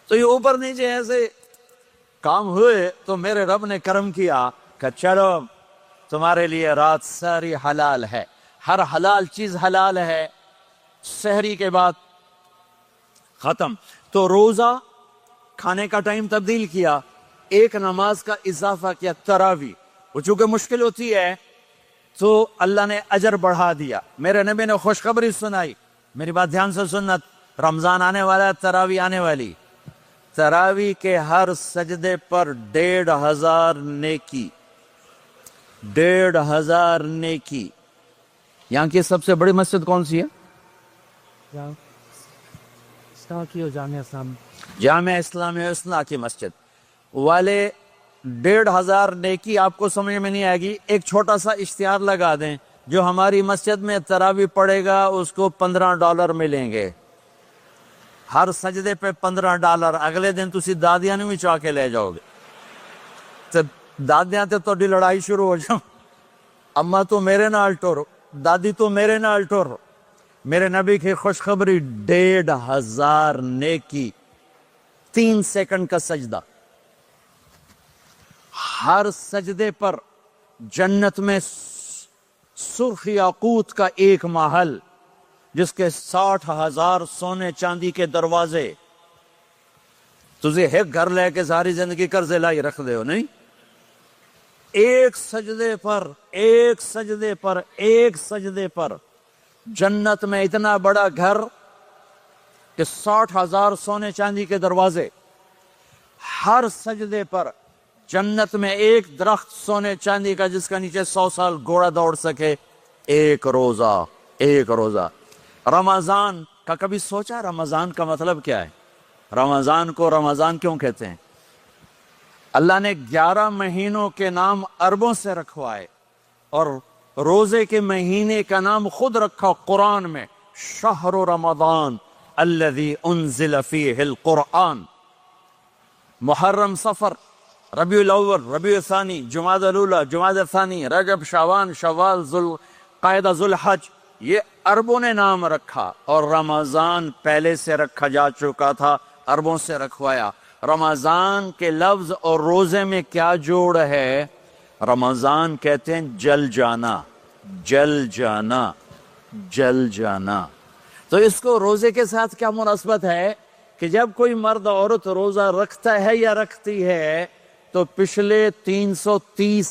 تو یہ اوپر نیچے ایسے کام ہوئے تو میرے رب نے کرم کیا کہ چلو تمہارے لیے رات ساری حلال ہے, ہر حلال چیز حلال ہے. سحری کے بعد ختم. تو روزہ کھانے کا ٹائم تبدیل کیا, ایک نماز کا اضافہ کیا, تراویح. وہ چونکہ مشکل ہوتی ہے تو اللہ نے اجر بڑھا دیا. میرے نبی نے خوشخبری سنائی, میری بات دھیان سے سننا, رمضان آنے والا ہے, تراویح آنے والی. تراویح کے ہر سجدے پر 1500 نیکی, 1500 نیکی. یہاں کی سب سے بڑی مسجد کون سی ہے؟ جامعہ اسلامیہ اصلاح کی مسجد والے. 1500 نیکی آپ کو سمجھ میں نہیں آئے گی. ایک چھوٹا سا اشتہار لگا دیں, جو ہماری مسجد میں تراویح پڑے گا اس کو $15 ملیں گے, ہر سجدے پہ $15. اگلے دن تسی دادیاں نہیں چاہ کے لے جاؤ گے. تو دادیاں تے تو لڑائی شروع ہو جاؤ, اما تو میرے نال ٹور, دادی تو میرے نال ٹور. میرے نبی کی خوشخبری 1500 نیکی, 3 سیکنڈ کا سجدہ. ہر سجدے پر جنت میں سرخ یاقوت کا ایک محل, جس کے 60,000 سونے چاندی کے دروازے. تجھے ایک گھر لے کے ساری زندگی قرضے لائی رکھ دے ہو نہیں. ایک سجدے پر جنت میں اتنا بڑا گھر کہ 60,000 سونے چاندی کے دروازے. ہر سجدے پر جنت میں ایک درخت سونے چاندی کا جس کا نیچے 100 سال گھوڑا دوڑ سکے. ایک روزہ. رمضان کا کبھی سوچا رمضان کا مطلب کیا ہے؟ رمضان کو رمضان کیوں کہتے ہیں؟ اللہ نے 11 مہینوں کے نام عربوں سے رکھوائے, اور روزے کے مہینے کا نام خود رکھا قرآن میں, شہر رمضان الذی انزل فیہ القرآن. محرم, صفر, ربیع الاول, ربیع الثانی, جمادی الاولی, جمادی الثانی, رجب, شعبان, شوال, ذوالقعدہ, ذوالحج, یہ عربوں نے نام رکھا. اور رمضان پہلے سے رکھا جا چکا تھا, عربوں سے رکھوایا. رمضان کے لفظ اور روزے میں کیا جوڑ ہے؟ رمضان کہتے ہیں جل جانا. تو اس کو روزے کے ساتھ کیا مناسبت ہے کہ جب کوئی مرد عورت روزہ رکھتا ہے یا رکھتی ہے تو پچھلے 330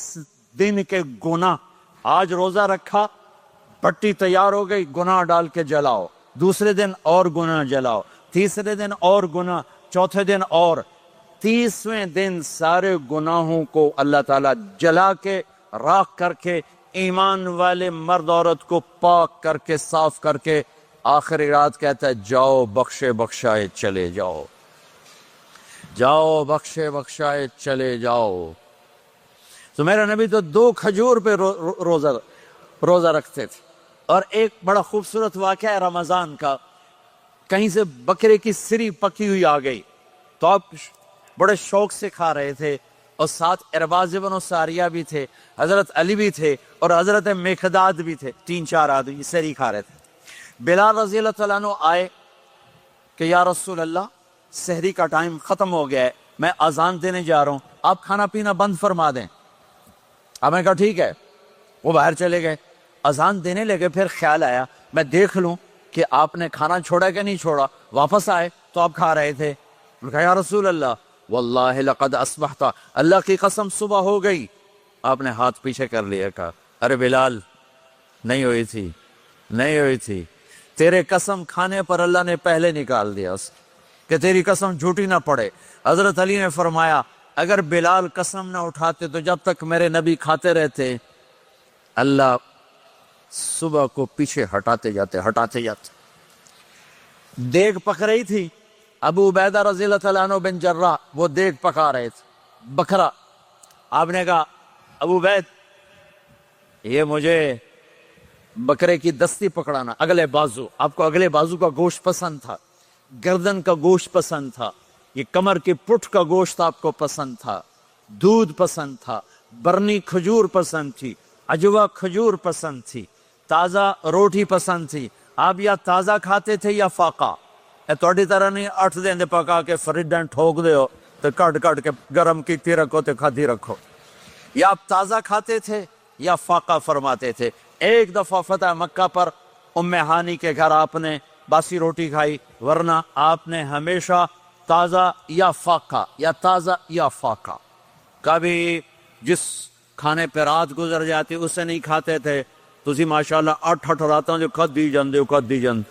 دن کے گناہ آج روزہ رکھا، پٹی تیار ہو گئی، گناہ ڈال کے جلاؤ، دوسرے دن اور گناہ جلاؤ، تیسرے دن اور گناہ، چوتھے دن اور، 30ویں دن سارے گناہوں کو اللہ تعالیٰ جلا کے راکھ کر کے ایمان والے مرد عورت کو پاک کر کے صاف کر کے آخری رات کہتا ہے جاؤ بخشے بخشائے چلے جاؤ، جاؤ بخشے بخشائے چلے جاؤ۔ تو میرا نبی تو 2 کھجور پہ روزہ رکھتے تھے۔ اور ایک بڑا خوبصورت واقعہ ہے رمضان کا، کہیں سے بکرے کی سری پکی ہوئی آ گئی تو آپ بڑے شوق سے کھا رہے تھے، اور ساتھ ارباز بن ساریہ بھی تھے، حضرت علی بھی تھے، اور حضرت مقداد بھی تھے، 3-4 آدمی سری کھا رہے تھے۔ بلال رضی اللہ تعالیٰ عنہ آئے کہ یا رسول اللہ سحری کا ٹائم ختم ہو گیا ہے، میں اذان دینے جا رہا ہوں، آپ کھانا پینا بند فرما دیں۔ اب میں کہا ٹھیک ہے، وہ باہر چلے گئے، اذان دینے لگے، پھر خیال آیا میں دیکھ لوں کہ آپ نے کھانا چھوڑا کہ نہیں چھوڑا، واپس آئے تو آپ کھا رہے تھے۔ میں کہا یا رسول اللہ واللہ لقد اصبحت، اللہ کی قسم صبح ہو گئی۔ آپ نے ہاتھ پیچھے کر لیا، کہا ارے بلال نہیں ہوئی تھی، نہیں ہوئی تھی، تیرے قسم کھانے پر اللہ نے پہلے نکال دیا اس کہ تیری قسم جھوٹی نہ پڑے۔ حضرت علی نے فرمایا اگر بلال قسم نہ اٹھاتے تو جب تک میرے نبی کھاتے رہتے اللہ صبح کو پیچھے ہٹاتے جاتے۔ دیگ پک رہی تھی، ابو عبیدہ رضی اللہ تعالیٰ عنہ بن جراح وہ دیگ پکا رہے تھے، بکرا۔ آپ نے کہا ابو عبید یہ مجھے بکرے کی دستی پکڑانا، اگلے بازو، آپ کو اگلے بازو کا گوشت پسند تھا، گردن کا گوشت پسند تھا، یہ کمر کی پٹھ کا گوشت آپ کو پسند تھا، دودھ پسند تھا، برنی کھجور پسند تھی، عجوا کھجور پسند تھی، تازہ روٹی پسند تھی۔ آپ یا تازہ کھاتے تھے یا فاقہ، توڑی طرح نہیں 8 دن پکا کے فریڈن ٹھوک دے ہو تو کٹ کے گرم کی رکھو تو کھاتی رکھو، یا آپ تازہ کھاتے تھے یا فاقہ فرماتے تھے۔ ایک دفعہ فتح مکہ پر ام ہانی کے گھر آپ نے باسی روٹی کھائی، ورنہ آپ نے ہمیشہ تازہ یا فاقہ یا تازہ یا فاقہ، کبھی جس کھانے پہ رات گزر جاتی اسے نہیں کھاتے تھے۔ تسی ماشاءاللہ 8 راتاں جو کھدی جان۔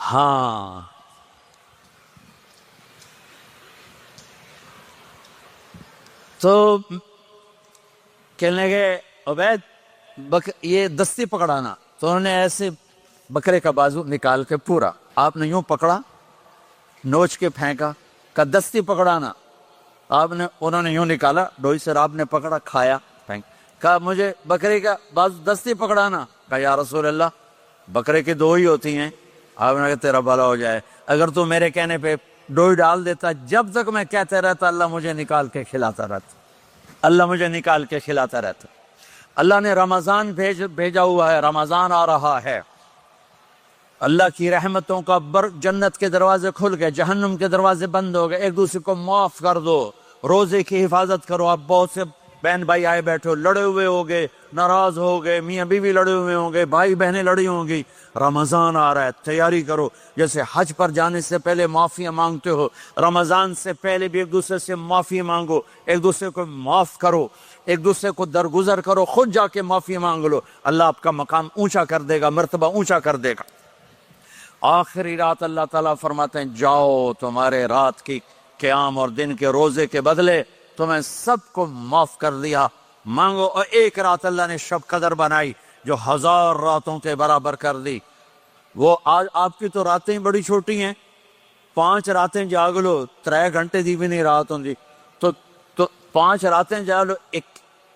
ہاں تو کہنے لگے عبید یہ دستی پکڑانا، تو انہوں نے ایسے بکرے کا بازو نکال کے پورا آپ نے یوں پکڑا، نوچ کے پھینکا، کہ دستی پکڑانا، انہوں نے یوں نکالا ڈوئی سے، آپ نے پکڑا کھایا پھینک، کہا مجھے بکرے کا بازو دستی پکڑانا، کہا یا رسول اللہ بکرے کی 2 ہی ہوتی ہیں۔ آپ نے کہا تیرا بھلا ہو جائے، اگر تو میرے کہنے پہ ڈوئی ڈال دیتا، جب تک میں کہتے رہتا اللہ مجھے نکال کے کھلاتا رہتا، اللہ مجھے نکال کے کھلاتا رہتا۔ اللہ نے رمضان بھیجا ہوا ہے، رمضان آ رہا ہے، اللہ کی رحمتوں کا جنت کے دروازے کھل گئے، جہنم کے دروازے بند ہو گئے، ایک دوسرے کو معاف کر دو، روزے کی حفاظت کرو۔ آپ بہت سے بہن بھائی آئے بیٹھے ہو، لڑے ہوئے ہوگے، ناراض ہو گئے، میاں بیوی لڑے ہوئے ہوں گے، بھائی بہنیں لڑی ہوں گی، رمضان آ رہا ہے، تیاری کرو۔ جیسے حج پر جانے سے پہلے معافیاں مانگتے ہو، رمضان سے پہلے بھی ایک دوسرے سے معافی مانگو، ایک دوسرے کو معاف کرو، ایک دوسرے کو درگزر کرو، خود جا کے معافی مانگ لو، اللہ آپ کا مقام اونچا کر دے گا، مرتبہ اونچا کر دے گا۔ آخری رات اللہ تعالیٰ فرماتے ہیں جاؤ، تمہارے رات کی قیام اور دن کے روزے کے بدلے تمہیں سب کو معاف کر دیا، مانگو۔ اور ایک رات اللہ نے شب قدر بنائی جو 1000 راتوں کے برابر کر دی۔ وہ آج آپ کی تو راتیں بڑی چھوٹی ہیں، 5 راتیں جاگ لو، 3 گھنٹے دی بھی نہیں رات ہوں، تو 5 راتیں جاگ لو،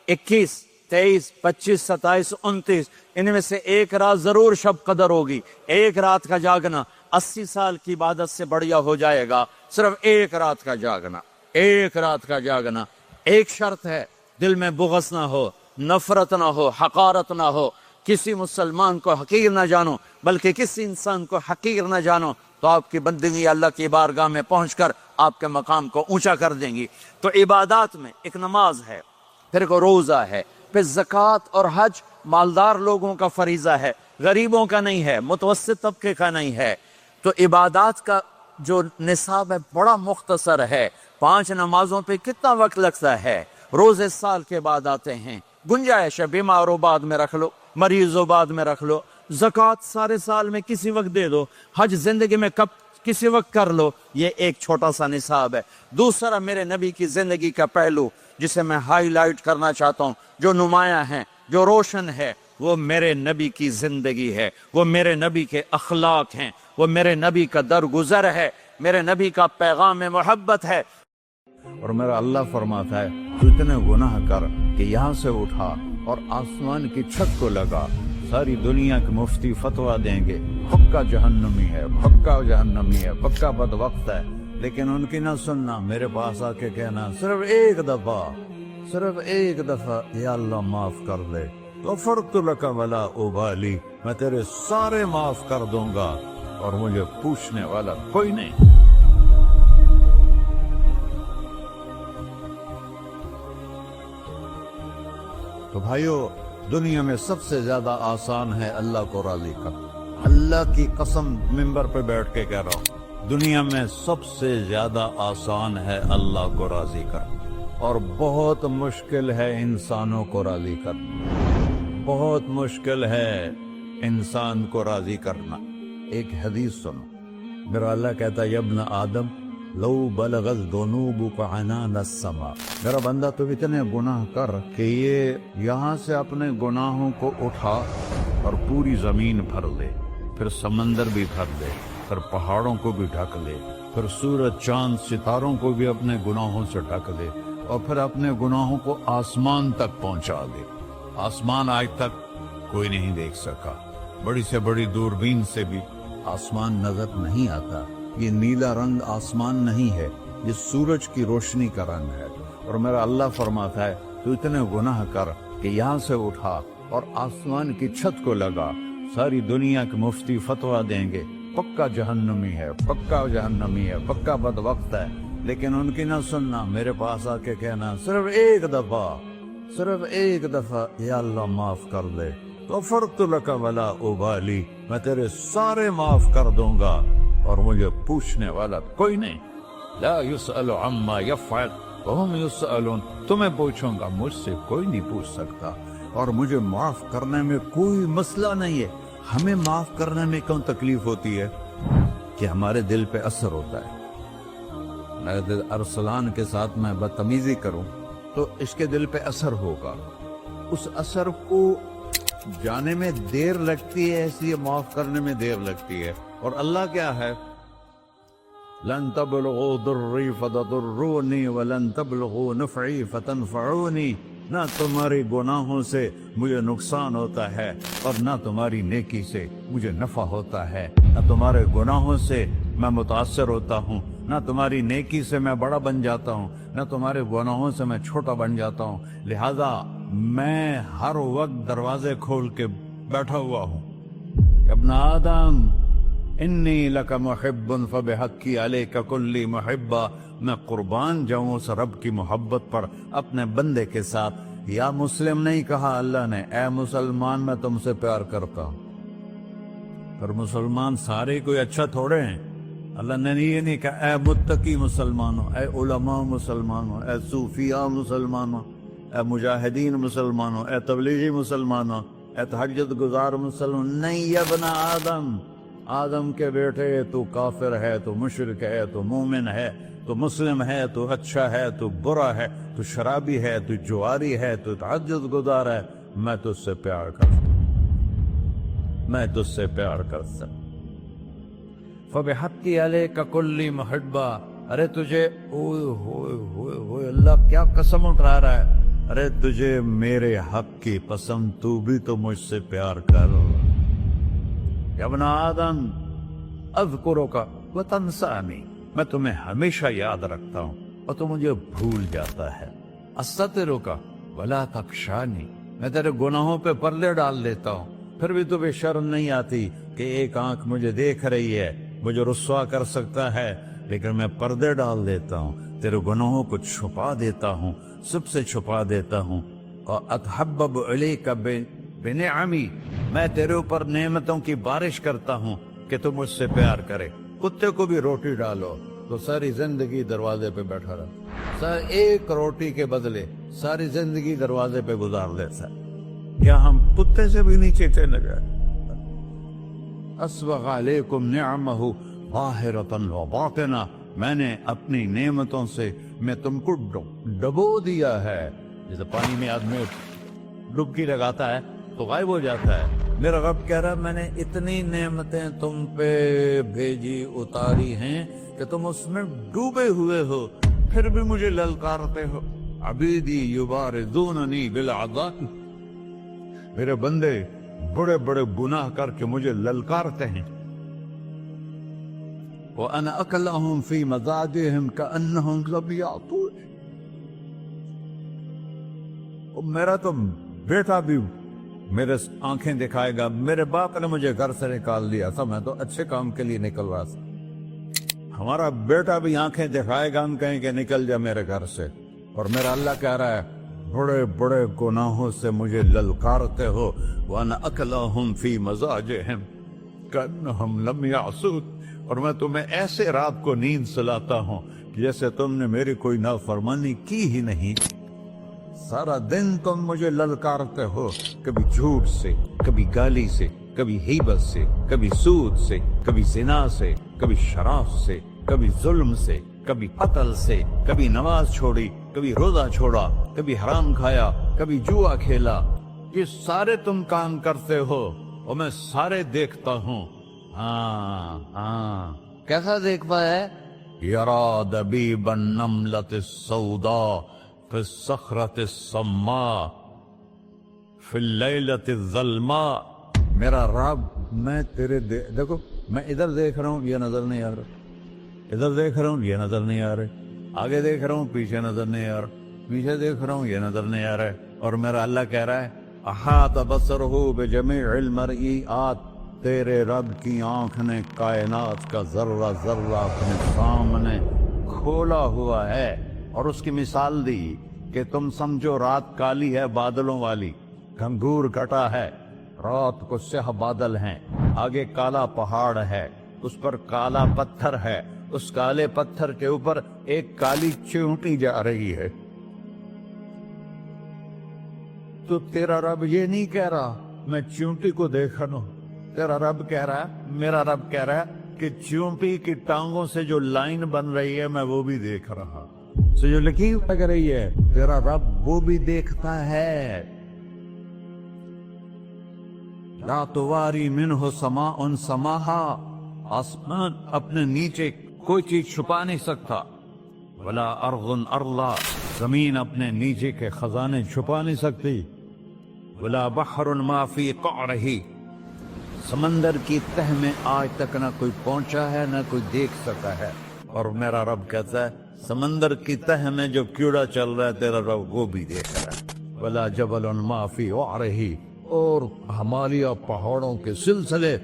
21 23 25 27 29، ان میں سے ایک رات ضرور شب قدر ہوگی۔ ایک رات کا جاگنا 80 سال کی عبادت سے بڑھیا ہو جائے گا، صرف ایک رات کا جاگنا، ایک رات کا جاگنا۔ ایک شرط ہے، دل میں بغض نہ ہو، نفرت نہ ہو، حقارت نہ ہو، کسی مسلمان کو حقیر نہ جانو، بلکہ کسی انسان کو حقیر نہ جانو، تو آپ کی بندگی اللہ کی بارگاہ میں پہنچ کر آپ کے مقام کو اونچا کر دیں گی۔ تو عبادات میں ایک نماز ہے، پھر ایک روزہ ہے، پھر زکوٰۃ اور حج مالدار لوگوں کا فریضہ ہے، غریبوں کا نہیں ہے، متوسط طبقے کا نہیں ہے۔ تو عبادات کا جو نصاب ہے بڑا مختصر ہے، 5 نمازوں پہ کتنا وقت لگتا ہے، روزے سال کے بعد آتے ہیں، گنجائش ہے، بیماروں بعد میں رکھ لو، مریضوں بعد میں رکھ لو، زکوٰۃ سارے سال میں کسی وقت دے دو، حج زندگی میں کب کسی وقت کر لو، یہ ایک چھوٹا سا نصاب ہے۔ دوسرا میرے نبی کی زندگی کا پہلو جسے میں ہائی لائٹ کرنا چاہتا ہوں، جو نمایاں ہے، جو روشن ہے، وہ میرے نبی کی زندگی ہے، وہ میرے نبی کے اخلاق ہیں، وہ میرے نبی کا درگزر ہے، میرے نبی کا پیغام محبت ہے۔ اور میرا اللہ فرماتا ہے تو اتنے گناہ کر کہ یہاں سے اٹھا اور آسمان کی چھت کو لگا، ساری دنیا کے مفتی فتویٰ دیں گے پکا جہنمی ہے، پکا جہنمی ہے، پکا بدبخت ہے، لیکن ان کی نہ سننا، میرے پاس آ کے کہنا صرف ایک دفعہ یا اللہ معاف کر دے، غفرت لک ولا ابالی، میں تیرے سارے معاف کر دوں گا اور مجھے پوچھنے والا کوئی نہیں۔ تو بھائیو، دنیا میں سب سے زیادہ آسان ہے اللہ کو راضی کرنا، اللہ کی قسم ممبر پہ بیٹھ کے کہہ رہا ہوں، دنیا میں سب سے زیادہ آسان ہے اللہ کو راضی کرنا، اور بہت مشکل ہے انسانوں کو راضی کرنا، بہت مشکل ہے انسان کو راضی کرنا۔ ایک حدیث سنو، میرا اللہ کہتا ہے یا ابن آدم لو بلغت ذنوبک عنان السماء، میرا بندہ تو اتنے گناہ کر کہ یہ یہاں سے اپنے گناہوں کو اٹھا اور پوری زمین بھر لے، پھر سمندر بھی بھر لے، پھر پہاڑوں کو بھی ڈھک لے، پھر سورج چاند ستاروں کو بھی اپنے گناہوں سے ڈھک لے، اور پھر اپنے گناہوں کو آسمان تک پہنچا دے۔ آسمان آج تک کوئی نہیں دیکھ سکا، بڑی سے بڑی دوربین سے بھی آسمان نظر نہیں آتا، یہ نیلا رنگ آسمان نہیں ہے، یہ سورج کی روشنی کا رنگ ہے۔ اور میرا اللہ فرماتا ہے تو اتنے گناہ کر کہ یہاں سے اٹھا اور آسمان کی چھت کو لگا، ساری دنیا کے مفتی فتویٰ دیں گے پکا جہنمی ہے، پکا جہنمی ہے، پکا بدبخت ہے، لیکن ان کی نہ سننا، میرے پاس آ کے کہنا صرف ایک دفعہ یا اللہ معاف کر دے، غفرت لک ولا ابالی، میں تیرے سارے معاف کر دوں گا اور مجھے پوچھنے والا کوئی نہیں۔ لا يسأل عما يفعل وهم يسألون، تمہیں پوچھوں گا، مجھ سے کوئی نہیں پوچھ سکتا، اور مجھے معاف کرنے میں کوئی مسئلہ نہیں ہے۔ ہمیں معاف کرنے میں کیوں تکلیف ہوتی ہے؟ کہ ہمارے دل پہ اثر ہوتا ہے۔ میرے ارسلان کے ساتھ میں بدتمیزی کروں تو اس کے دل پہ اثر ہوگا، اس اثر کو جانے میں دیر لگتی ہے، اس لیے معاف کرنے میں دیر لگتی ہے۔ اور اللہ کیا ہے؟ لن تبلغوا ضری فتضرونی ولن تبلغوا نفعی فتنفعونی، نہ تمہاری گناہوں سے مجھے نقصان ہوتا ہے اور نہ تمہاری نیکی سے مجھے نفع ہوتا ہے، نہ تمہارے گناہوں سے میں متاثر ہوتا ہوں، نہ تمہاری نیکی سے میں بڑا بن جاتا ہوں، نہ تمہارے گناہوں سے میں چھوٹا بن جاتا ہوں، لہذا میں ہر وقت دروازے کھول کے بیٹھا ہوا ہوں۔ ابن آدم انی لک محب فبحقی علیک کلی محبہ، میں قربان جاؤں اس رب کی محبت پر اپنے بندے کے ساتھ۔ یا مسلم نہیں کہا اللہ نے، اے مسلمان میں تم سے پیار کرتا ہوں۔ پر مسلمان سارے کوئی اچھا تھوڑے ہیں، اللہ نے یہ نہیں کہا اے متقی مسلمانوں، اے علماء مسلمانوں، اے صوفیاء مسلمانوں، اے مجاہدین مسلمانوں، اے تبلیغی مسلمانوں، اے تہجد گزار مسلمان، نہیں یا ابن آدم، آدم کے بیٹے، تو کافر ہے، تو مشرک ہے، تو مومن ہے، تو مسلم ہے، تو اچھا ہے، تو برا ہے، تو شرابی ہے، تو جواری ہے، تو تہجد گزار ہے، میں تجھ سے پیار کرتا ہوں، میں تجھ سے پیار کرتا ہوں۔ فبحقی علیک کلی محبہ، ارے تجھے اوئے ہوئے ہوئے ہوئے، اللہ کیا قسم اٹھا رہا ہے، ارے تجھے میرے حق کی قسم، تو بھی تو مجھ سے پیار کر۔ یا ابن آدم اذکرک وتنسانی، میں تمہیں ہمیشہ یاد رکھتا ہوں اور تو مجھے بھول جاتا ہے۔ استترک ولا تخشانی، میں تیرے گناہوں پہ پردے ڈال دیتا ہوں، پھر بھی تمہیں شرم نہیں آتی کہ ایک آنکھ مجھے دیکھ رہی ہے، مجھے رسوا کر سکتا ہے، لیکن میں پردے ڈال دیتا ہوں، تیرے گناہوں کو چھپا دیتا ہوں، سب سے چھپا دیتا ہوں۔ اور اتحبب علیک بنعمی، میں تیرے اوپر نعمتوں کی بارش کرتا ہوں کہ تم مجھ سے پیار کرے۔ کتے کو بھی روٹی ڈالو تو ساری زندگی دروازے پہ بیٹھا رہا، ایک روٹی کے بدلے ساری زندگی دروازے پہ گزار دیتا ہے، کیا ہم کتے سے بھی نیچے چلے گئے؟ اسبغ علیکم نعمہ ظاہرۃ و باطنہ، میں نے اپنی نعمتوں سے میں تم کو ڈبو دیا ہے، جیسے پانی میں آدمی ڈبکی لگاتا ہے تو غائب ہو جاتا ہے۔ میرا رب کہہ رہا ہے میں نے اتنی نعمتیں تم پہ بھیجی اتاری ہیں کہ تم اس میں ڈوبے ہوئے ہو، پھر بھی مجھے للکارتے ہو۔ عبیدی یبارزوننی بالعذاب، میرے بندے بڑے بڑے گناہ کر کے مجھے للکارتے ہیں۔ وَأَنَا أَكْلَهُمْ فِي مَزَاجِهِمْ كَأَنَّهُمْ لَمْ يَعْطُونِ، میرا تو بیٹا بھی میرے آنکھیں دکھائے گا، میرے باپ نے مجھے گھر سے نکال دیا تھا، میں تو اچھے کام کے لیے نکل رہا تھا، ہمارا بیٹا بھی آنکھیں دکھائے گا، ہم کہیں کہ نکل جا میرے گھر سے، اور میرا اللہ کہہ رہا ہے بڑے بڑے گناہوں سے مجھے للکارتے ہو۔ وَأَنَا أَكْلَهُمْ فِي مَزَاجِهِمْ كَأَنَّهُمْ لَمْ يَعْصُونِ، اور میں تمہیں ایسے رات کو نیند سلاتا ہوں کہ جیسے تم نے میری کوئی نافرمانی کی ہی نہیں۔ سارا دن تم مجھے للکارتے ہو، کبھی جھوٹ سے، کبھی گالی سے، کبھی غیبت سے، کبھی سود سے، کبھی زنا سے، کبھی شراب سے، کبھی ظلم سے، کبھی قتل سے، کبھی نماز چھوڑی، کبھی روزہ چھوڑا، کبھی حرام کھایا، کبھی جوا کھیلا، یہ سارے تم کام کرتے ہو اور میں سارے دیکھتا ہوں۔ ہاں ہاں، کیسا دیکھ پایا؟ یرا دبیب النملۃ السوداء فی الصخرۃ الصماء فی اللیلۃ الظلماء، میرا رب میں تیرے دیکھو، میں ادھر دیکھ رہا ہوں یہ نظر نہیں آ رہا، ادھر دیکھ رہا ہوں یہ نظر نہیں آ رہے، آگے دیکھ رہا ہوں پیچھے نظر نہیں آ رہا، پیچھے دیکھ رہا ہوں یہ نظر نہیں آ رہا ہے، اور میرا اللہ کہہ رہا ہے احاط بصرہ بجمیع المرئیات، تیرے رب کی آنکھ نے کائنات کا ذرہ ذرہ اپنے سامنے کھولا ہوا ہے، اور اس کی مثال دی کہ تم سمجھو رات کالی ہے بادلوں والی، گھنگور گھٹا ہے، رات کو سیاہ بادل ہیں، آگے کالا پہاڑ ہے، اس پر کالا پتھر ہے، اس کالے پتھر کے اوپر ایک کالی چیونٹی جا رہی ہے، تو تیرا رب یہ نہیں کہہ رہا میں چیونٹی کو دیکھ رہا ہوں، تیرا رب کہہ رہا ہے، میرا رب کہہ رہا ہے کہ چیونٹی کی ٹانگوں سے جو لائن بن رہی ہے میں وہ بھی دیکھ رہا، سے جو لکیر لگ رہی ہے تیرا رب وہ بھی دیکھتا ہے۔ لا تواری منہ سماء سماہا، آسمان اپنے نیچے کوئی چیز چھپا نہیں سکتا، ولا ارض ارضا، زمین اپنے نیچے کے خزانے چھپا نہیں سکتی، ولا بحر ما فی قعرہ، سمندر کی تہ میں آج تک نہ کوئی پہنچا ہے نہ کوئی دیکھ سکا ہے، اور میرا رب کہتا ہے سمندر کی تہ میں جو کیڑا چل رہا ہے تیرا رب وہ بھی دیکھ رہا ہے، ولا جبل ما فی وعرہ، اور ہمالیہ پہاڑوں کے سلسلے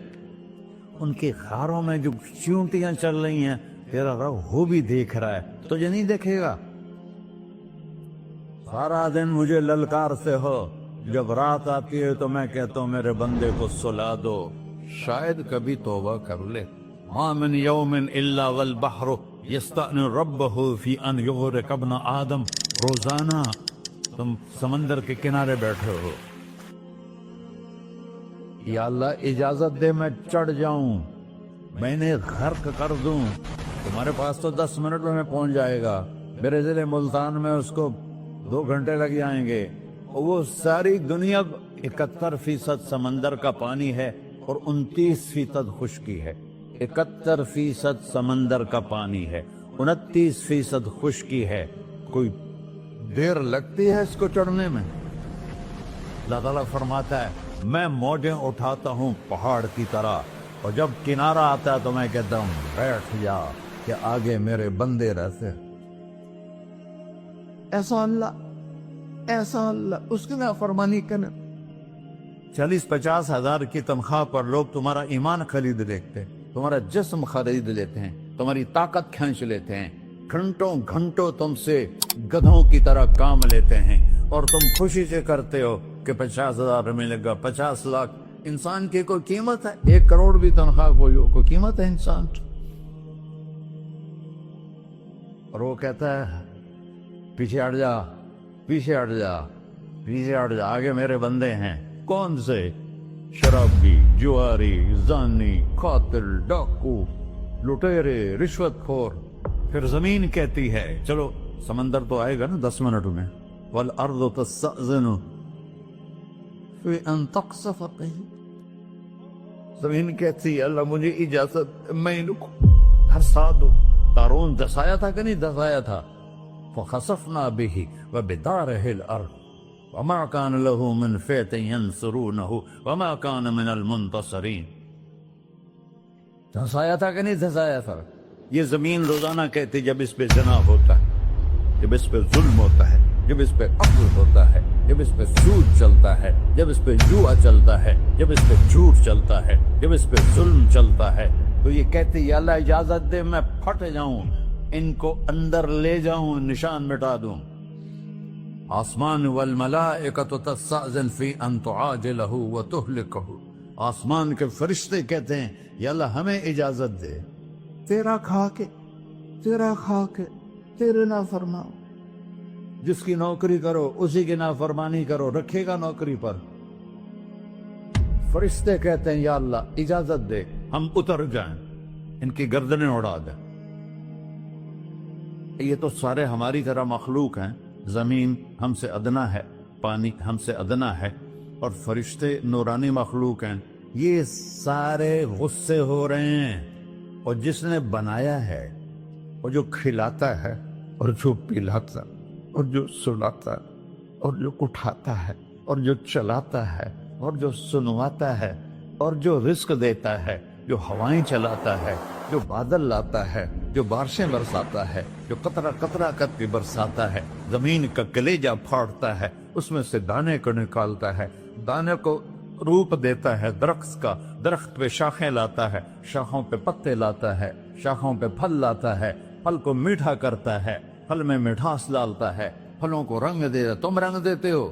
ان کی خاروں میں جو چیونٹیاں چل رہی ہیں تیرا رب وہ بھی دیکھ رہا ہے، تجھے نہیں دیکھے گا؟ سارا دن مجھے للکارتے ہو، جب رات آتی ہے تو میں کہتا ہوں میرے بندے کو سلا دو، شاید کبھی توبہ کر لے۔ ما من یوم الا والبحر یستأن ربہ فی ان یغرق ابن آدم، روزانہ تم سمندر کے کنارے بیٹھے ہو، یا اللہ اجازت دے میں چڑھ جاؤں، میں نے غرق کر دوں، تمہارے پاس تو 10 منٹ میں پہنچ جائے گا، میرے ضلع ملتان میں اس کو 2 گھنٹے لگ جائیں گے، اور وہ ساری دنیا 71% سمندر کا پانی ہے اور 29% خشکی ہے، 71% سمندر کا پانی ہے، 29% خشکی ہے، کوئی دیر لگتی ہے اس کو چڑھنے میں؟ اللہ تعالیٰ فرماتا ہے میں موجیں اٹھاتا ہوں پہاڑ کی طرح، اور جب کنارہ آتا ہے تو میں کہتا ہوں بیٹھ جا کہ آگے میرے بندے رہتے۔ ایسا اللہ اس کی نافرمانی کرنا۔ 40-50 ہزار کی تنخواہ پر لوگ تمہارا ایمان خرید لیتے، تمہارا جسم خرید لیتے ہیں، تمہاری طاقت کھینچ لیتے ہیں، گھنٹوں گھنٹوں تم سے گدھوں کی طرح کام لیتے ہیں، اور تم خوشی سے کرتے ہو کہ 50,000 ملے گا، 50 لاکھ۔ انسان کی کوئی قیمت ہے؟ 1 کروڑ بھی تنخواہ کوئی قیمت ہے انسان؟ اور وہ کہتا ہے پیچھے ہٹ جا، پیچھے ہٹ جا، پیچھے ہٹ جا، آگے میرے بندے ہیں۔ کون سے؟ شرابی، جواری، زانی، قاتل، ڈاکو، لٹیرے، رشوت خور۔ پھر زمین کہتی ہے، چلو سمندر تو آئے گا نا 10 منٹ میں، والارض تستأذن فی ان تقصف قیل۔ زمین کہتی ہے اللہ مجھے اجازت، میں ان کو دھسا دو۔ قارون دھسایا تھا کہ نہیں دھسایا تھا؟ فخسفنا به وبداره الارض وما كان له من فئة ينصرونه وما كان من المنتصرين۔ دھسایا تھا کہ نہیں دھسایا تھا؟ یہ زمین روزانہ کہتی جب اس پہ زنا ہوتا ہے، جب اس پہ ظلم ہوتا ہے، جب اس پہ قتل ہوتا ہے، جب اس پہ سود چلتا ہے، جب اس پہ جوا چلتا ہے، جب اس پہ جھوٹ چلتا ہے، جب اس پہ ظلم چلتا ہے، تو یہ کہتی یا اللہ اجازت دے میں پھٹ جاؤں، ان کو اندر لے جاؤں، نشان مٹا دوں۔ آسمان والملائکۃ تستأذن فی ان تعاجلہ وتہلکہ۔ آسمان کے فرشتے کہتے ہیں یا اللہ ہمیں اجازت دے، تیرا کھا کے تیرے نافرماؤ، جس کی نوکری کرو اسی کی نافرمانی کرو، رکھے گا نوکری پر۔ فرشتے کہتے ہیں یا اللہ اجازت دے ہم اتر جائیں، ان کی گردنیں اڑا دیں۔ یہ تو سارے ہماری طرح مخلوق ہیں، زمین ہم سے ادنا ہے، پانی ہم سے ادنا ہے، اور فرشتے نورانی مخلوق ہیں، یہ سارے غصے ہو رہے ہیں۔ اور جس نے بنایا ہے، اور جو کھلاتا ہے، اور جو پلاتا، اور جو سلاتا، اور جو اٹھاتا ہے، اور جو چلاتا ہے، اور جو سنواتا ہے، اور جو رزق دیتا ہے، جو ہوائیں چلاتا ہے، جو بادل لاتا ہے، جو بارشیں برساتا ہے، جو قطرہ قطرہ کر کے برساتا ہے، زمین کا کلیجہ پھاڑتا ہے، اس میں سے دانے کو نکالتا ہے، دانے کو روپ دیتا ہے درخت کا، درخت پہ شاخیں لاتا ہے، شاخوں پہ پتے لاتا ہے، شاخوں پہ پھل لاتا ہے، پھل کو میٹھا کرتا ہے، پھل میں مٹھاس ڈالتا ہے، پھلوں کو رنگ دیتا ہے۔ تم رنگ دیتے ہو،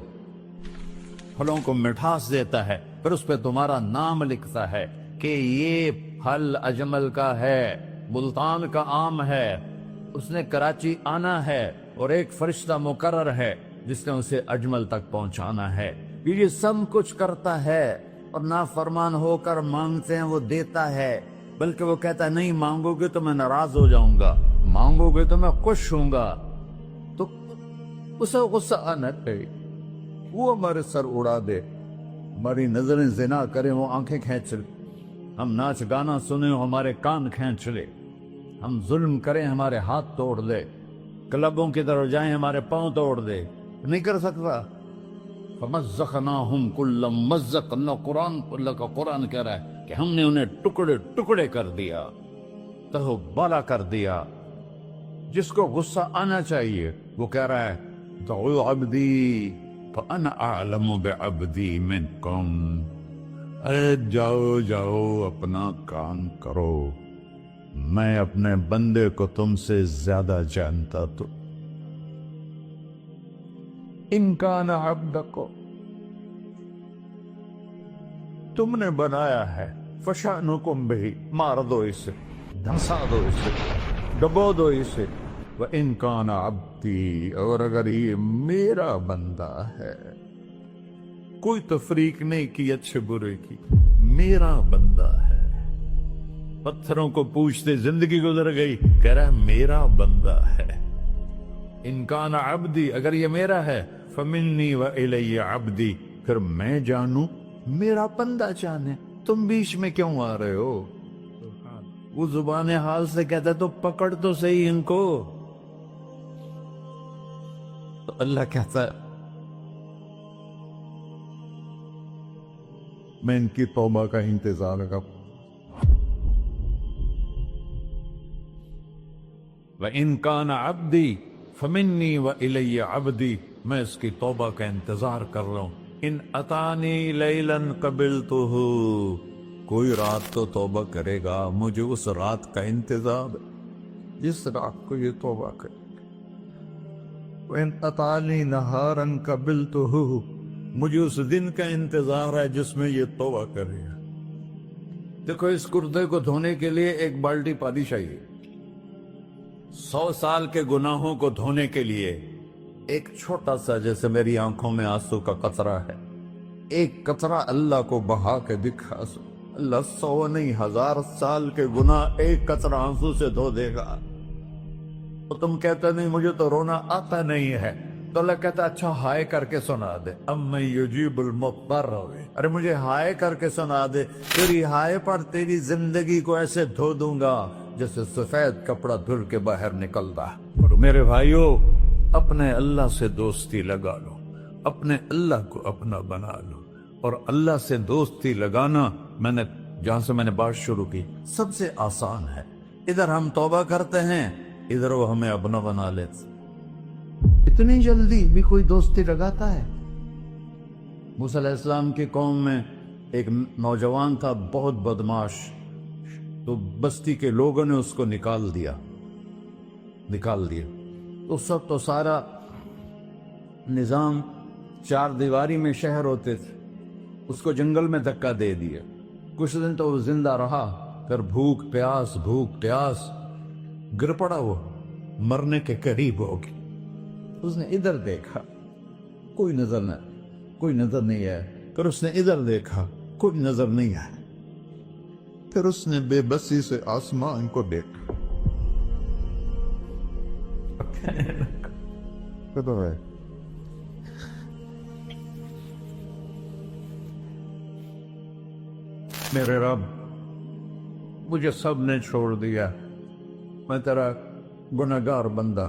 پھلوں کو مٹھاس دیتا ہے، پھر اس پہ تمہارا نام لکھتا ہے کہ یہ پھل اجمل کا ہے، ملتان کا آم ہے، اس نے کراچی آنا ہے، اور ایک فرشتہ مقرر ہے جس نے اسے اجمل تک پہنچانا ہے۔ یہ سب کچھ کرتا ہے، اور نافرمان ہو کر مانگتے ہیں وہ دیتا ہے، بلکہ وہ کہتا ہے نہیں مانگو گے تو میں ناراض ہو جاؤں گا، مانگو گے تو میں خوش ہوں گا۔ تو اسے غصہ آنا چاہیے، وہ ہمارے سر اڑا دے، ہماری نظریں زنا کریں وہ آنکھیں کھینچ لے، ہم ناچ گانا سنیں ہمارے کان کھینچ لے، ہم ظلم کریں ہمارے ہاتھ توڑ دے، کلبوں کی طرف جائیں ہمارے پاؤں توڑ دے، نہیں کر سکتا۔ فَمَزَّقْنَاهُمْ كُلَّ مُمَزَّقٍ، اللہ کا قرآن کہہ رہا ہے کہ ہم نے انہیں ٹکڑے ٹکڑے کر دیا، تہو بالا کر دیا۔ جس کو غصہ آنا چاہیے وہ کہہ رہا ہے دعو عبدی فَأَنَا أَعْلَمُ بِعَبْدِي مِنْكُمْ، ارے جاؤ جاؤ اپنا کام کرو، میں اپنے بندے کو تم سے زیادہ جانتا۔ تو ان کان عبدکو، تم نے بنایا ہے، فشانکم بہی، مار دو اسے، دھنسا دو اسے، ڈبو دو اسے۔ وَإِن كَانَ عَبْدِي، اور اگر یہ میرا بندہ ہے، کوئی تفریق نہیں کی اچھے برے کی، میرا بندہ ہے۔ پتھروں کو پوچھتے زندگی گزر گئی، کہہ رہا ہے میرا بندہ ہے۔ ان کان عبدی، اگر یہ میرا ہے، فمنی وإلی عبدی، پھر میں جانوں میرا بندہ جانے، تم بیچ میں کیوں آ رہے ہو؟ وہ زبان حال سے کہتا ہے تو پکڑ تو صحیح ان کو۔ تو اللہ کہتا ہے میں ان کی توبہ کا انتظار کروں۔ وَإِن كَانَ عَبْدِي فَمِنِّي وَإِلَيَّ عَبْدِي، میں اس کی توبہ کا انتظار کر رہا ہوں۔ ان اتانی لیلاً قبلتہ، کوئی رات تو توبہ کرے گا، مجھے اس رات کا انتظار ہے جس رات کو یہ توبہ کرے گا۔ وَإِنْ أَتَانِي نَهَارًا قَبِلْتُهُ، مجھے اس دن کا انتظار ہے جس میں یہ توبہ کرے گا۔ دیکھو اس کردے کو دھونے کے لیے ایک بالٹی پانی چاہیے، 100 سال کے گناہوں کو دھونے کے لیے ایک چھوٹا سا جیسے میری آنکھوں میں آنسو کا قطرہ ہے، ایک قطرہ اللہ کو بہا کے دکھا سو، اللہ 100 نہیں 1000 سال کے گناہ ایک قطرہ آنسو سے دھو دے گا۔ تو تم کہتے نہیں مجھے تو رونا آتا نہیں ہے، تو اللہ کہتا اچھا ہائے کر کے سنا دے، اَمَّن یُجِیبُ الْمُضْطَرَّ، ارے مجھے ہائے کر کے سنا دے، تیری ہائے پر تیری زندگی کو ایسے دھو دوں گا جیسے سفید کپڑا دھل کے باہر نکلتا۔ اور میرے بھائیو، اپنے اللہ سے دوستی لگا لو، اپنے اللہ کو اپنا بنا لو، اور اللہ سے دوستی لگانا جہاں سے میں نے بات شروع کی سب سے آسان ہے۔ ادھر ہم توبہ کرتے ہیں، ادھر وہ ہمیں اپنا بنا لیتے، اتنی جلدی بھی کوئی دوستی لگاتا ہے؟ موسیٰ علیہ السلام کی قوم میں ایک نوجوان تھا بہت بدماش، تو بستی کے لوگوں نے اس کو نکال دیا۔ اس وقت تو سارا نظام 4 دیواری میں شہر ہوتے تھے، اس کو جنگل میں دھکا دے دیا۔ کچھ دن تو وہ زندہ رہا، پھر بھوک پیاس گر پڑا، وہ مرنے کے قریب ہو گیا۔ اس نے ادھر دیکھا، کوئی نظر نہیں آیا، پھر اس نے ادھر دیکھا، کوئی نظر نہیں آیا، پھر اس نے بے بسی سے آسمان کو دیکھا۔ میرے رب، مجھے سب نے چھوڑ دیا، میں تیرا گنہگار بندہ،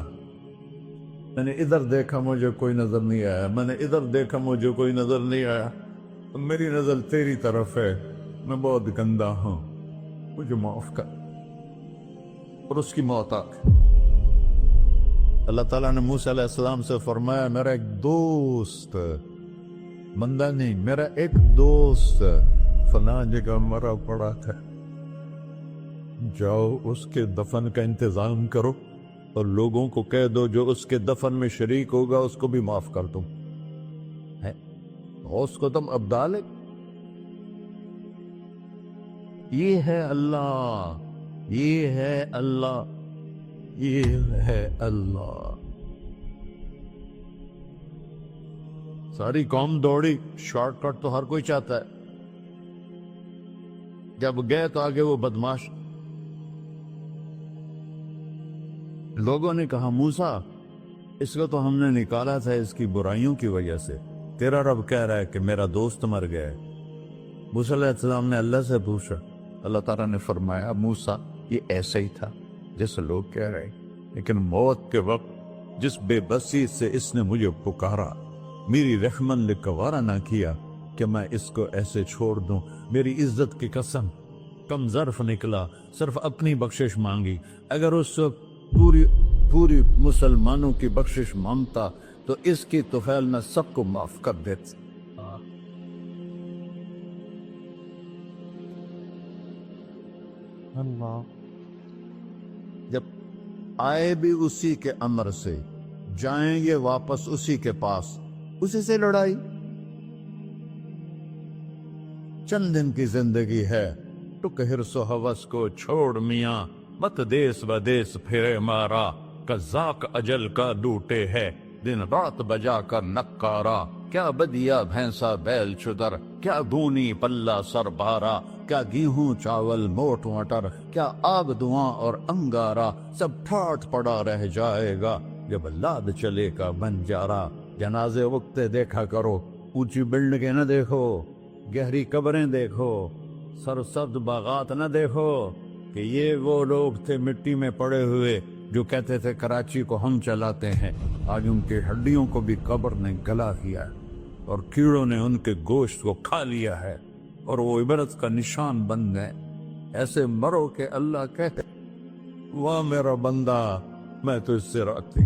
میں نے ادھر دیکھا مجھے کوئی نظر نہیں آیا، میں نے ادھر دیکھا مجھے کوئی نظر نہیں آیا، میری نظر تیری طرف ہے، میں بہت گندا ہوں، مجھے معاف کر۔ اور اس کی موت آ گئی۔ اللہ تعالیٰ نے موسیٰ علیہ السلام سے فرمایا میرا ایک دوست، بندہ نہیں، میرا ایک دوست فلاں جگہ مرا پڑا تھا، جاؤ اس کے دفن کا انتظام کرو اور لوگوں کو کہہ دو جو اس کے دفن میں شریک ہوگا اس کو بھی معاف کر دوں۔ اس کو تم ابدال ہے، یہ ہے اللہ، یہ ہے اللہ، یہ ہے اللہ۔ ساری قوم دوڑی، شارٹ کٹ تو ہر کوئی چاہتا ہے، جب گئے تو آگے وہ بدماش۔ لوگوں نے کہا موسیٰ اس کو تو ہم نے نکالا تھا اس کی برائیوں کی وجہ سے، تیرا رب کہہ رہا ہے کہ میرا دوست مر گیا ہے۔ موسیٰ علیہ السلام نے اللہ سے پوچھا، اللہ تعالیٰ نے فرمایا موسیٰ یہ ایسا ہی تھا جیسے لوگ کہہ رہے، لیکن موت کے وقت جس بے بسی سے اس نے مجھے پکارا، میری رحمت نے گوارا نہ کیا کہ میں اس کو ایسے چھوڑ دوں، میری عزت کی قسم کم ظرف نکلا، صرف اپنی بخشش مانگی، اگر اس وقت پوری مسلمانوں کی بخشش مانگتا تو اس کی طفیل میں سب کو معاف کر دیتا۔ اللہ جب آئے بھی اسی کے امر سے، جائیں گے واپس اسی کے پاس، اسی سے لڑائی۔ چند دن کی زندگی ہے، ٹک حرص و ہوس کو چھوڑ میاں، مت دیس بدیس پھرے مارا، قذاق اجل کا ڈوٹے ہے، دن رات بجا کر نکارا، کیا بدیا بھینسا بیل چدر، کیا بونی پلہ سر بارا، کیا گیہوں چاول موٹ مٹر، کیا آب دعاں اور انگارا، سب ٹھاٹ پڑا رہ جائے گا جب لاد چلے کا بنجارا۔ جنازے وقتے دیکھا کرو، اونچی بلڈنگیں نہ دیکھو، گہری قبریں دیکھو، سرسبز باغات نہ دیکھو کہ یہ وہ لوگ تھے مٹی میں پڑے ہوئے جو کہتے تھے کراچی کو ہم چلاتے ہیں، آج ان کی ہڈیوں کو بھی قبر نے گلا کیا اور کیڑوں نے ان کے گوشت کو کھا لیا ہے اور وہ عبرت کا نشان بن گئے۔ ایسے مرو کہ اللہ کہتے واہ میرا بندہ میں تو اس سے راضی۔